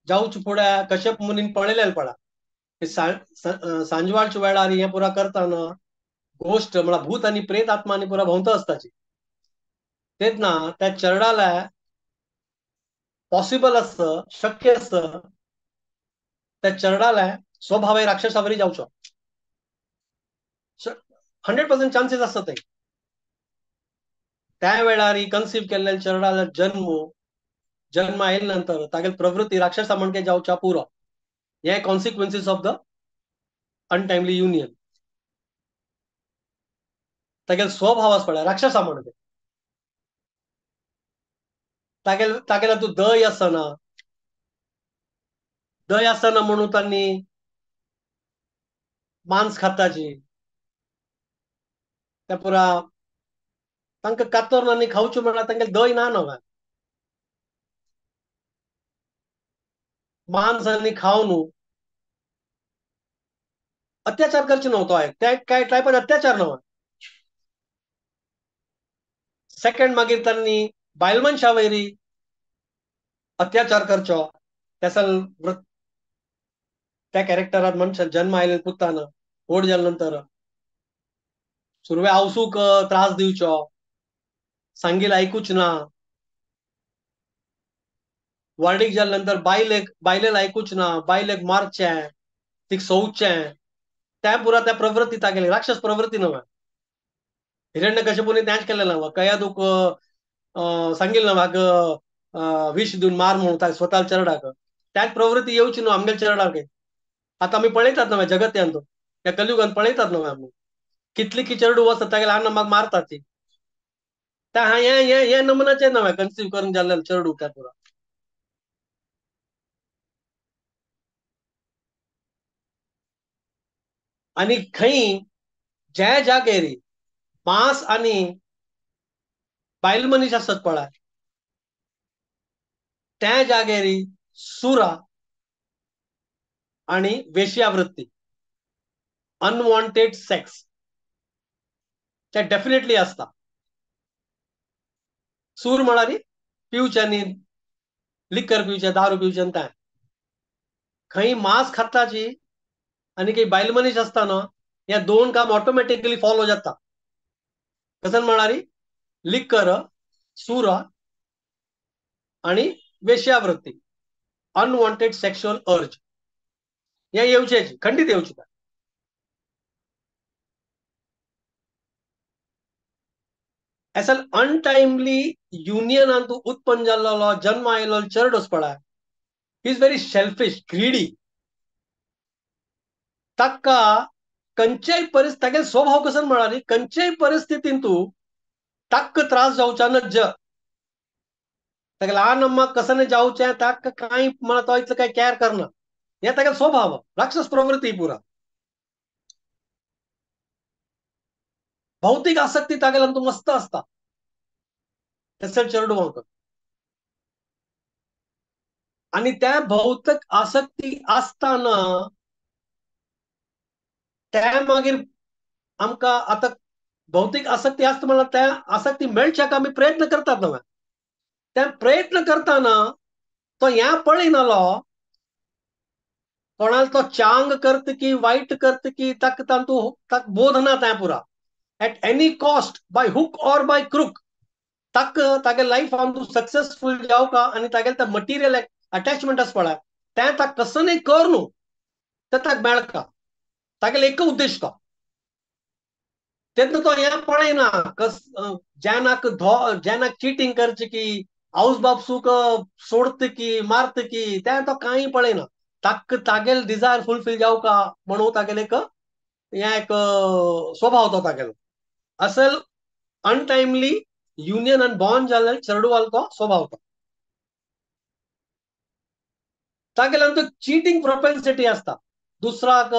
जावचे फुडें कश्यप मुनीन पळयलें पळा सांजवाळच्या वेळार हें पुरा करतना गोश्ट म्हळ्यार भूत आनी प्रेत आत्मानी पुरा भोंवता आसताची तेन्ना त्या चेडाला पॉसिबल आसता शक्य आसता त्या चेडाला स्वभावे राक्षसावरी जावचो 100% चान्सीस आसता ते त्या वेळार कन्सीव केल्ल्या चेडाला जन्म आयले नंतर तागेल प्रवृत्ती राक्षसा म्हणके जावच्या पुरो हे कॉन्सिक्वेन्सीस ऑफ द अनटायमली युनियन तागेल स्वभाव आस पळय राक्षसा म्हणके तागेला तूं दय आसना म्हणून तांणी मांस खाताची त्या पुरा तांकां कातोर आनी खावच्यो म्हळ्यार तांगेले दय ना न्हय मांस आनी खावन अत्याचार करचे नव्हतो त्या काय टायपात अत्याचार न्हय सेकंड मागीर तांणी बायल मनशा वयरी अत्याचार करचो त्या कॅरेक्टरात मनशान जन्म आयले पुतान व्हड जाले नंतर सुरवे आवसूक त्रास दिवचो सांगील आयकूच ना वाडीक जाले नंतर बायलेक आयकूच ना बायलेक मारचें तीक सोवचें त्या पुरा त्या प्रवृत्ती तागेली राक्षस प्रवृत्ती न्हय हिरण्यकश्यपूनी तेंच केलें ना कयादूक सांगिल्लें ना म्हाका विश दिवन मार म्हणून ताका स्वता चेडाक त्याच प्रवृत्ती येवची न्हू आमगेल्या चेडाक आतां आमी पळयतात न्हय जगत्यान या कलियुगान पळयतात न्हू आमी कितली की चेडूं वचत तागेले अन्न म्हाका मारतात ती त्या हे नमुनाचे न्हय कन्सीव करून जाल्ले चेडूं त्या पुरा आणि खंय ज्या जागेर मांस आणि बायल मनीस आसत पळय त्या जागेर सुरा आणि वेश्यावृत्ती अनवॉन्टेड सेक्स ते डेफिनेटली असता सूर म्हळ्यार पिवचे न्ही लिकर पिवचे दारू पिवचे काय खंय मांस खाताची आणि काही बायल मनीस असता न्हू हे दोन काम ऑटोमॅटिकली फॉलो जाता कसं म्हळ्यार लिकर सूर आणि वेश्यावृत्ती अनवॉन्टेड सेक्शुअल अर्ज हे येवचेच खंडित येवचे असल अनटाइमली युनियनान तूं उत्पन्न जाल्लो जन्म आयलो चेडूं पळय इज व्हेरी सेल्फिश ग्रीडी ताका खंयच्याय तागे स्वभाव कसो म्हळ्यार खंयच्याय परिस्थितीन तूं ताक त्रास जावच्या नज ताका ल्हान अम्माक कसं नाही जावचें ताका कांय म्हणा तो इतलो कांय केअर करना हे तागे स्वभाव राक्षस प्रवृत्ती पुरा भौतिक आसक्ती तागेलो तूं मस्त असता तसं चेडूं वळख आणि त्या भौतिक आसक्ती असताना त्या मागीर आमकां आतां भौतिक आसक्ती आसता म्हणल्यार त्या आसक्ती मेळच्याक आमी प्रयत्न करतात न्हय त्या प्रयत्न करताना तो ह्या पळयनालो कोणाला तो चांग करत की वाईट करत की ताक तांतू ताक बोध ना त्या पुरा at any cost by hook और बाय क्रूक ताक तागे लाईफ तूं सक्सेसफुल जावका आणि तागेले त्या मटिरियल अटॅचमेंट आसा पळय तें ताक कसं नाही कर न्हू तें ताक मेळका तागेले एक उद्देश तो तेन्ना तो हें पळयना कस जेनाक जेनाक चिटींग करचे की आवज बापसूक सोडत की मारत की तें तो कांय पळयना ताक तागेले डिझायर फुलफील जावका म्हणून तागेले एक हें एक स्वभाव तो तागेलो असल अनटाइमली युनियन बॉर्न जाल्ले चेडूवाल तो स्वभाव तो तागेल्यान तो चिटींग प्रोपेन्सिटी आसता दुसराक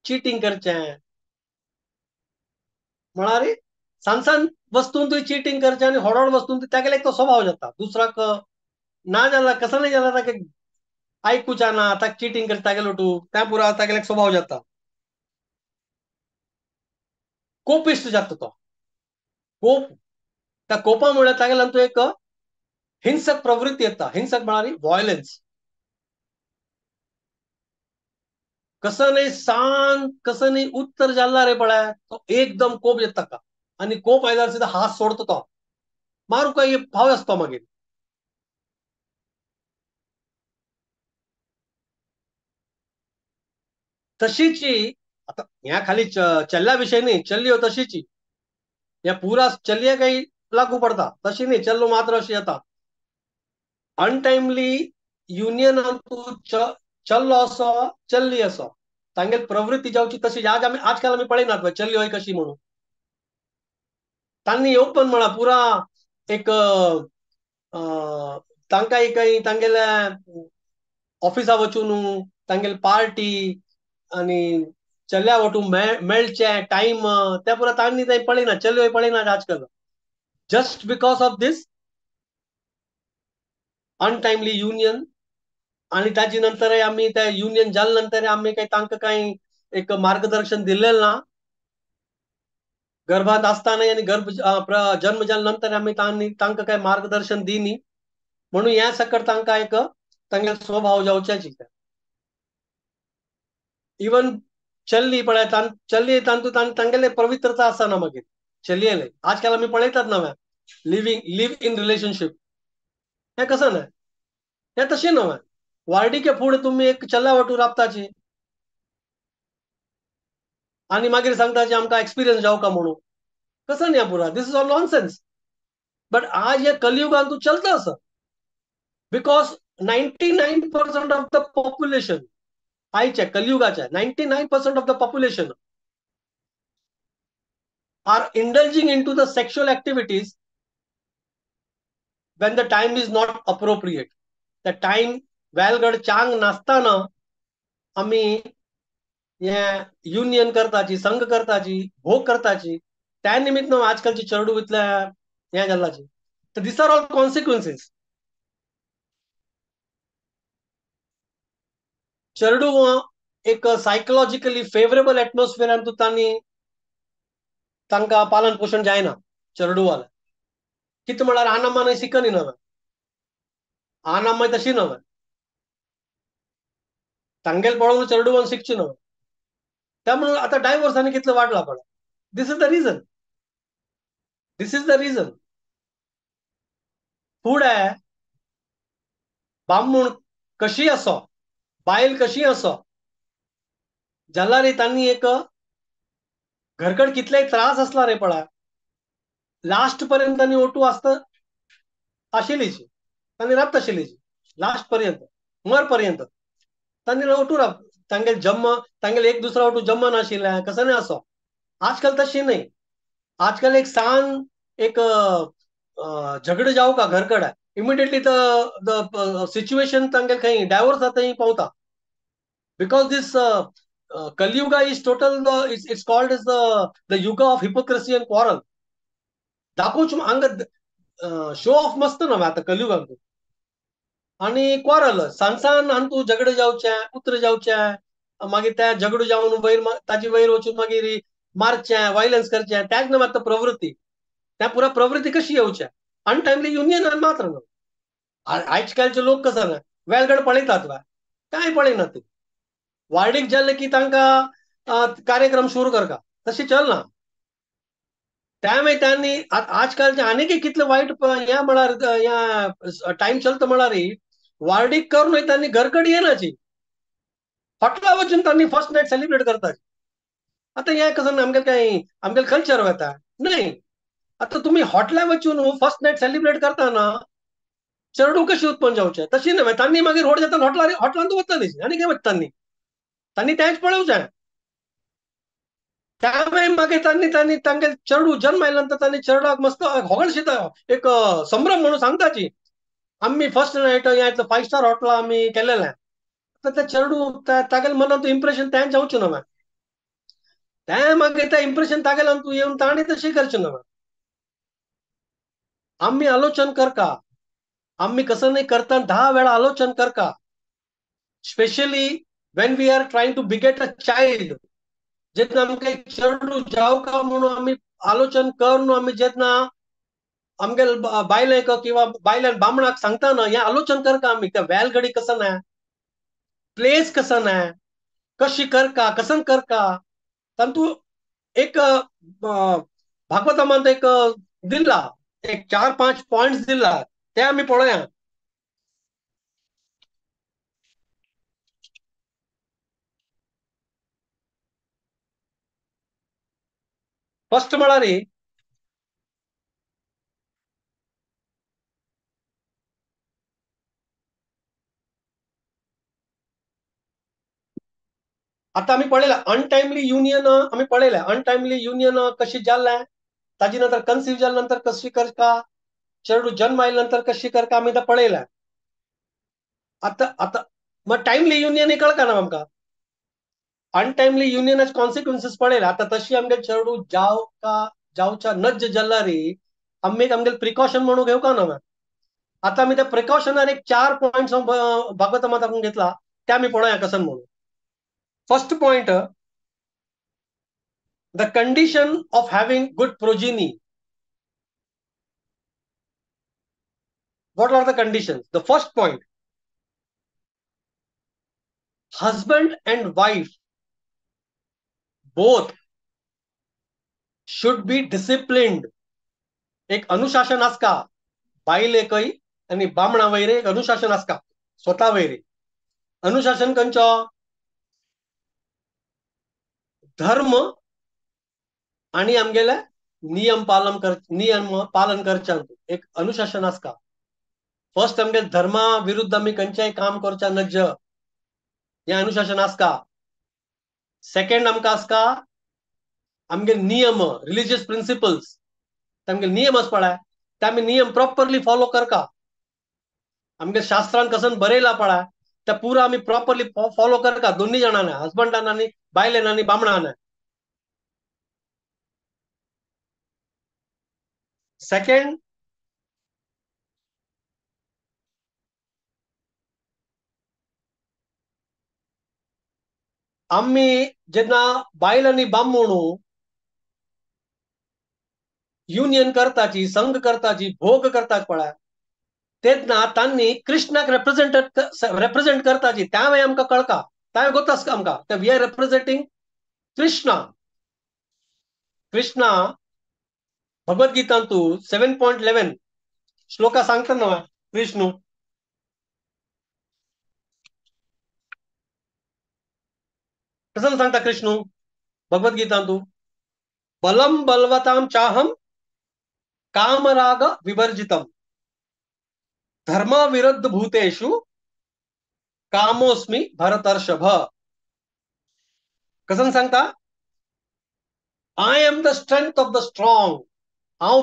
चिटींग करचें म्हळ्यार सान वस्तून तुवें चिटींग करचें आनी हडड वस्तून तागेले एक तो स्वभाव जाता दुसराक ना जाल्यार कसं नाही जाल्यार ताका आयकुचा ना ताका चिटींग करता तागेलो तूं त्या पुरा तागेले एक स्वभाव जाता कोपिस्ट जाता तो कोप त्या कोपा म्हळ्यार तागेल्यान तूं एक हिंसक प्रवृत्ती येता हिंसक म्हळ्यार व्हायलन्स कसं नाही सांग कसं नाही उत्तर जाल्ला रे पळय तो एकदम कोप येता ताका आणि कोप आयल्यार सुद्दां हात सोडता तो मारू काय फाव आसता मागीर तशीची आता ह्या खाली चल्ल्या विषय न्ही चल्ली हो तशीची या पुरा चलये काही लागू पडता तशी न्ही चल्लो मात्र अशी येता अनटाइमली युनियन तूं चल्लो असो चल्ली असो तांगेली प्रवृत्ती जावची तशी आजकाल आमी पळयनात चल्ली होय कशी म्हणून तांणी येवपन म्हणा पुरा एक तांकां एक तांगेल्या ऑफिसा वचून तांगेली पार्टी आणि चल्या वटून मेळचे टाइम त्या पुरा तांणी थंय पळयना चलयो पळयना आजकाल just because of these untimely union आणि ताचे नंतर आम्ही त्या युनियन जाल्या नंतर आम्ही काही तांकां काही एक मार्गदर्शन दिलेलं ना गर्भात असताना आणि जन्म जाल्यानंतर आम्ही तांकां काही मार्गदर्शन दिनी म्हणून ह्या सकट तांकां एक तांगे स्वभाव जावच्याची इवन चल्ली पळय चल्ली तांगेले पवित्रता आसना मागीर चलयेले आजकाल आमी पळयतात नव्हे लिव्ह इन रिलेशनशीप हें कसं न्हय हें तशें न्हय वाडीके फुडें तुमी एक चल्या वाटून राबताची आणि मागीर सांगताची आमकां एक्सपिरियन्स जावका म्हणून कसं न्ही पुरा दिस इज ऑल नॉनसेन्स बट आज हे कलियुगान तूं चलता असं बिकॉज 99% ऑफ द पॉप्युलेशन आयच्या कलियुगाच्या 99% of the population are indulging in to the sexual activities when the time is not appropriate. त्या टाइम वेलगड चांग नासतना आम्ही हे युनियन करताची, संघ करताची, भोग करताची, त्या निमित्त आजकालची चेडू इतल्या हे जाल्लाची. तर दिस आर ऑल कॉन्सिक्वेन्सीस. चेडू एक सायकोलॉजिकली फेवरेबल एटमॉस्फियरान तांणी तांकां पालन पोषण जायना चेडूवाल. कितें म्हळ्यार आनामानय शिकनी नव्हे, आनामाय तशी नव्हे, तांगेल पळोवन चेडूवान शिकची नव्हे. त्यामुळे आता डायव्हर्सांनी कितलं वाढला पण. This is the reason. This is the reason. फुडें बामूण कशी असो, बायल कशी असो, जाल्यार तांणी एक घरकड कितलेय त्रास असला रे पळय, लास्ट पर्यंत तांणी ओटू आसता आशिल्लीच, तांणी राबता आशिल्लीच लास्ट पर्यंत, मर पर्यंत तांणी ओटू राब. तांगेल जन्म, तांगेल एक दुसरा ओटू जन्म नाशिल्लें कसं नाही असो. आजकाल तशी नाही. आजकाल एक सान एक झगड़ जाऊ का घरकड इमिडिएटली द सिच्युएशन तांगेल खंय डायव्हर्स जाता पावता. Because this Kaliyuga is total it's called is the युग ऑफ हिपोक्रेसी अँड क्वारल. दाखोवच हांगा शो ऑफ मस्त न्हय आता कलियुगांत. आणि क्वारल सांसान आनी तूं झगड जावचें, उतर जावचें, मागीर त्या झगडू जावन वयर ताची वयर वचून मागीर मारचें, वायलन्स करचें, त्याच न्हय मात प्रवृत्ती. त्या पुरा प्रवृत्ती कशी येवच्या. अनटायमली युनियन मात्र न्हय. आजकालचे लोक कसं ना वेलगड पळयतात वा काय पळयनात ते. वार्डीक जाल्ले की तांकां कार्यक्रम सुरू करता, तशी चलना. त्यामुळे त्यांनी आजकालचे अनेक कितले वाईट या म्हळ्यार या टाइम चलता म्हळ्यार वार्डीक करून त्यांनी घरकड येनाची हॉटेला वचून त्यांनी फर्स्ट नाईट सेलिब्रेट करतात. आता हे कसं आमगे काय आमगे कल्चर वता नाही. आता तुम्ही हॉटेला वचून फर्स्ट नाईट सेलिब्रेट करताना चेडू कशी उत्पन्न जावचे तशी न्हय. तांणी मागीर रोड जाता हॉटेलांत वतली आनी काय वता तांणी तांणी तेंच पळोवचें. त्यामुळे मागीर तांणी तांगे चेडू जन्म आयल्यानंतर तांणी चेडवाक मस्त होगळशीता एक संभ्रम म्हणून सांगताची आम्ही फर्स्ट नाईट या 5 स्टार हॉटेला आम्ही केलेलें. तर त्या चेडू तागेले मनात इम्प्रेशन तें जावचें न्हय. तें मागीर तें इम्प्रेशन तागेले तूं येवन ताणी तशें करचें न्हय. आम्ही आलोचन करका, आम्ही कसं नाही करता 10 वेळा आलोचन करका. Specially when we are trying to beget a child, जेन्ना आमगे चेडू जावका म्हणून आम्ही आलोचन करून आम्ही जेन्ना आमगे बायलेक किंवा बायल्यान बामणाक सांगता ना हें आलोचन करका. आम्ही त्या वेलगडी कसं ना, प्लेस कसं ना, कशी करका, कसं करका. तातूं एक भागवतामांत एक दिला, एक 4-5 पॉइंट्स दिला ते आम्ही पळोवया. फर्स्ट म्हळ्यार आता आम्ही पळयला अनटायमली युनियन आम्ही पळयल्या. अनटायमली युनियन कशी जाल्लें, ताजी नंतर कन्सीव जाल्या नंतर कशी करता, चेडू जन्म आयल्या नंतर कशी करता आम्ही पळयल्या. आता आता मग टायमली युनियन कळका ना आमकां. अनटायमली युनियनाचे कॉन्सिक्वेन्सीस पळयला. आता तशी आमगे चेडू जावका जावच्या नज जाल्यार आम्ही आमगे प्रिकॉशन म्हणून घेवका ना. आता आम्ही त्या प्रिकॉशनार एक 4 पॉइंट्स भागवतामांत आपण घेतला ते आम्ही पळोवया कसं म्हणून. First point, the condition of having good progeny. What are the conditions? The first point, husband and wife both should be disciplined. एक अनुशासन आसका बायल एकय आणि बामणा वयर एक अनुशासन आसका स्वता वयर. अनुशासन खंयचो? धर्म आणि आमगेले नियम पालन करच्या एक अनुशासन आसका. फर्स्ट आमगे धर्मा विरुद्ध आम्ही खंयचेय काम करच्या नज. हें अनुशासन आसता. सेकंड आमकां आसता आमगे नियम, रिलीजियस प्रिंसिपल्स, तांगे नियम आस पळय ते आमी नियम प्रॉपरली फॉलो करता. आमगे शास्त्रान कसन बरयला पळय ते पुरो आमी प्रॉपरली फॉलो करता, दोन्ही जाणांनी, हजबंडान आनी बायलेन आनी बामणान. सेकंड, आम्ही जेन्ना बायल आनी बामणू युनियन करताची, संघ करताची, भोग करतात पळय, तेन्ना तांणी कृष्णाक रिप्रेझेंट करताची. त्यावेळी आमकां कळटा, त्यावेळी गोतास आमकां ते we are representing Krishna. Krishna भगवत गीतांतू 7.11 श्लोका सांगता न्हय कृष्ण कसं सांगता कृष्ण भगवत गीतांतू, बलम बलवताम चाहम कामराग विवर्जितम धर्म विरुद्ध भूतेषु कामोस्मी भरतर्षभ. कसं सांगता, I am the strength of the strong. हांव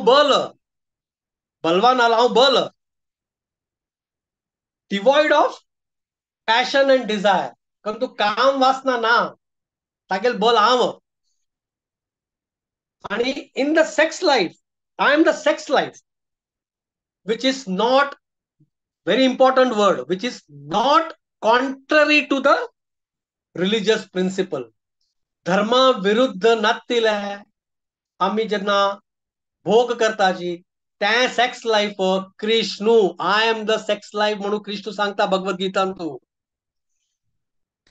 बलवान आला, हांव बल, devoid of passion and desire. कारण तू काम वासना ना, तागेल बल हांव. आणि in the sex life, I am the sex life which is not, very important word, which is not contrary to the religious principle. धर्मा विरुद्ध नासतिले आम्ही जेन्ना भोग करताची त्या सेक्स लाईफ कृष्णू, I am the sex life म्हणून कृष्ण सांगता भगवत गीतांतू.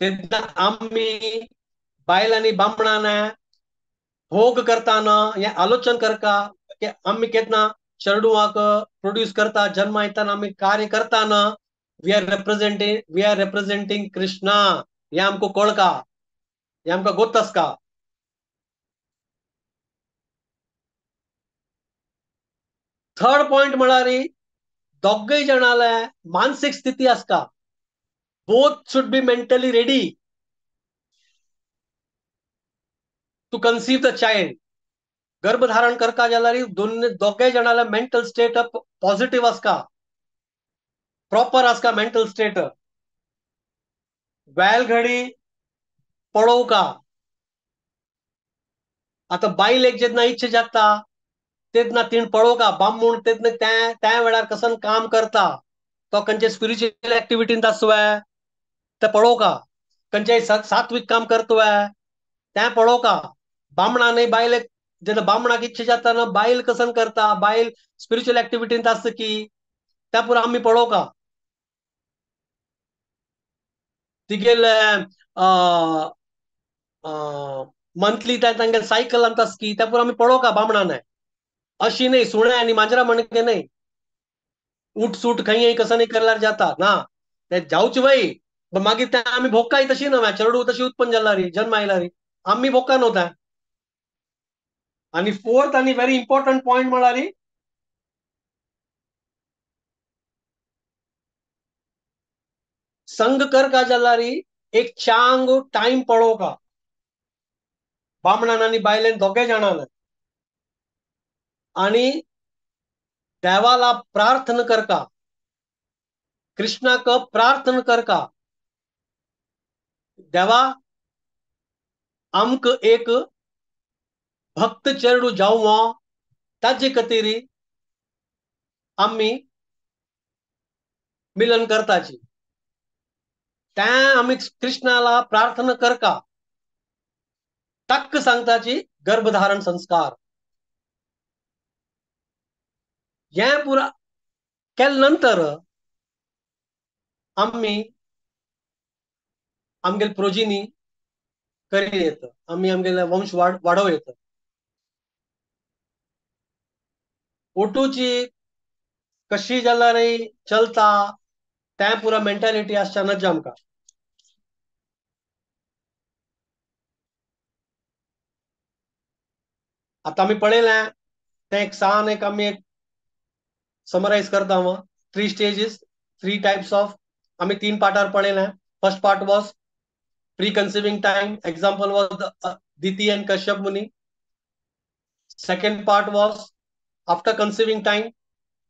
तेन्ना आम्ही बायलांनी बामणान भोग करताना हे आलोचन करता की आम्ही केन्ना चेडूआक प्रोड्यूस करता, जन्म येताना आम्ही कार्य करताना वी आर रिप्रेझेंटिंग कृष्णा. हे आमकां कळका, हे आमकां गोत आसता. थर्ड पॉइंट म्हळ्यार दोगय जाणाले मानसिक स्थिती आसता. Both should be mentally ready to conceive the child. गर्भधारण करता जाल्यार दोगय जाणाले मेंटल स्टेट पॉझिटिव्ह आसता, प्रॉपर आसता मेंटल स्टेट. वेल घडी पळोवका. आता बायलेक जेन्ना इच्छा जाता तेन्ना तीन पळोवका बामूण तेन्ना त्या वेळार कसं काम करता, तो खंयचे स्पिरिच्युअल एक्टिविटींत आसुवे ते पळोवका, खंयचे सात्विक काम करतोय ते पळोवका. बामणांनी बायलेक जेन्ना बामणाक इच्छा जाता ना बायल कसं करता, बायल स्पिरिच्युअल एक्टिविटींत आसता की त्या पुरो आमी पळोवका. तिगेल मंथली तांगे सायकल आमकां की त्या पुरो आमी पळोवका बामणान. अशी नाही सुणे आणि मांजरा म्हणके नाही, उठ सूट खंय कसं नाही करल्यार जाता ना, ते जावचे वय. मागीर ते आमी भोगकाय तशी ना, चेडू तशी उत्पन्न जाला री, जन्म आयला री, आमी भोगका नव्हता. आणि फोर्थ आणि व्हेरी इम्पॉर्टंट पॉइंट म्हळ्यार संघ करता जाल्यार एक चांग टाइम पळोवका बामणान आणि बायलेन दोगे जाणांन. आणि देवाला प्रार्थना करका, कृष्णाक प्रार्थना करका, देवा आमक एक भक्त चेडू जावं ताजे खातीर आम्ही मिलन करताची. त्या आम्ही कृष्णाला प्रार्थना करका, तक्क सांगताची गर्भधारण संस्कार. हे पुरा केल्या नंतर आम्ही आमगेल प्रोजिनी करी येत, आम्ही आमगेले वंश वाढव येत. ओटूची कशी जाल्यार चलता त्या पुरा मेंटॅलिटी आसच्या नज आमकां. आता आम्ही पळयलें ते एक सान एक आम्ही एक समराइज करता हांव. 3 स्टेजीस, 3 टाइप्स ऑफ, आम्ही 3 पार्टार पळयलें. First part was Pre-conceiving time, example was the Diti and Kashyap Muni. Second part was after conceiving time,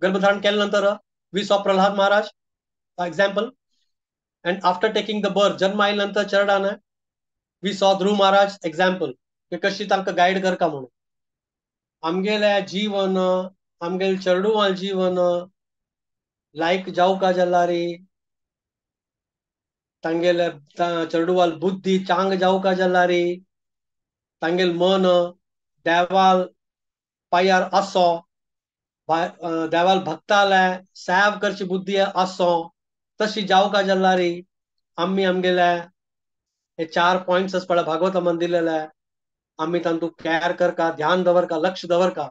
Garbhadharan केल्यानंतर we saw Prahlad Maharaj, example. And after taking the birth, जन्म आल्यानंतर चरडानं, we saw Dhruv Maharaj, example. की कशी तांकां गाईड करता म्हणून. आमगेल्या जीवन, आमगेल चरडूवाल जीवन लायक जाऊ का जल्लारी, तांगेल चरडूवाल बुद्धी चांग जाऊ का जल्लारी, तांगेल मन देवाल पायार असो, देवाल भक्तालय सेव करची बुद्धी असो, तशी जाऊ का जल्लारी. आम्ही आमगेल्या हे 4 पॉइंट्स पडा भागवतामन दिलेलं आहे. आम्ही तांतू केअर करका, ध्यान दवर का, लक्ष दवर का.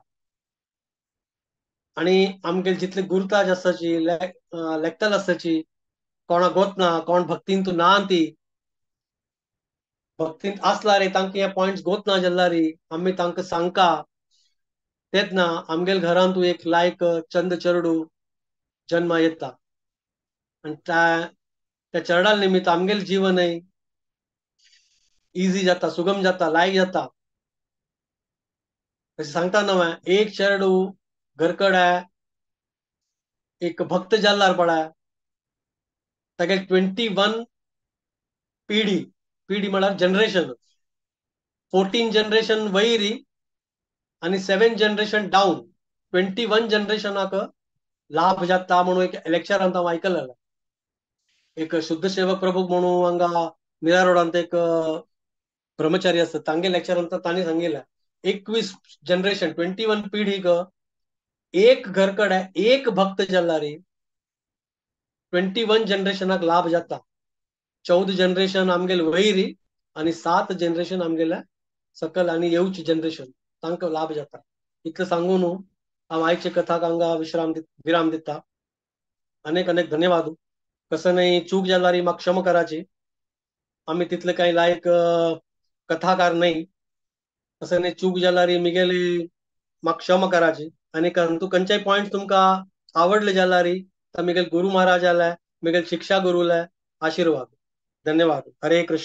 आणि आमगे जितले गुरताज असाची लेक्तल असाची कोणा गोतना कोण भक्तीन तू ना ती भक्तीन असला रे तांक हे पॉइंट्स गोतना जल्ला रे आम्ही तांक सांगका तेच ना आमगेल घरान तू एक लायक चंद चरडू जन्म येता. आणि त्या चरडाल निमित्त आमगेल जीवन इझी जाता, सुगम जाता, लायक जाता. सांगता ना एक चरडू घरकड आहे, एक भक्त जाल्लार पडा तागे 21 पिढी, पिढी म्हळ्यार जनरेशन, 14 जनरेशन वयरी आणि 7 जनरेशन डाऊन, 21 जनरेशनाक लाभ जाता म्हणून एक लेक्चरांत हांव आयकलेलं. एक शुद्ध सेवक प्रभू म्हणून हांगा मिरा रोडांत एक ब्रह्मचारी असतात, तांगे लेक्चरांत तांणी सांगितलं 21 जनरेशन 21 पिढीक एक घरकड आहे, एक भक्त जल्लारी 21 जनरेशनाक लाभ जाता. 14 जनरेशन आमगेल वयरी आणि 7 जनरेशन आमगेल्या सकल आणि येऊची जनरेशन तांकां लाभ जाता. इतलं सांगून हांव आयचे कथाक हांगा विराम दिता. अनेक अनेक धन्यवाद. कसं नाही चूक जाल्यार म्हाका क्षम कराची. आम्ही तितले काही लायक कथाकार नाही. असं नाही चूक जाल्यार मिगेली म्हाका क्षम कराची. आणि तू खंयचेय पॉइंट तुमकां आवडले जाल्यार तर मिगेल गुरु महाराज आल्या मिगेल शिक्षा गुरुला आशीर्वाद. धन्यवाद. हरे कृष्ण.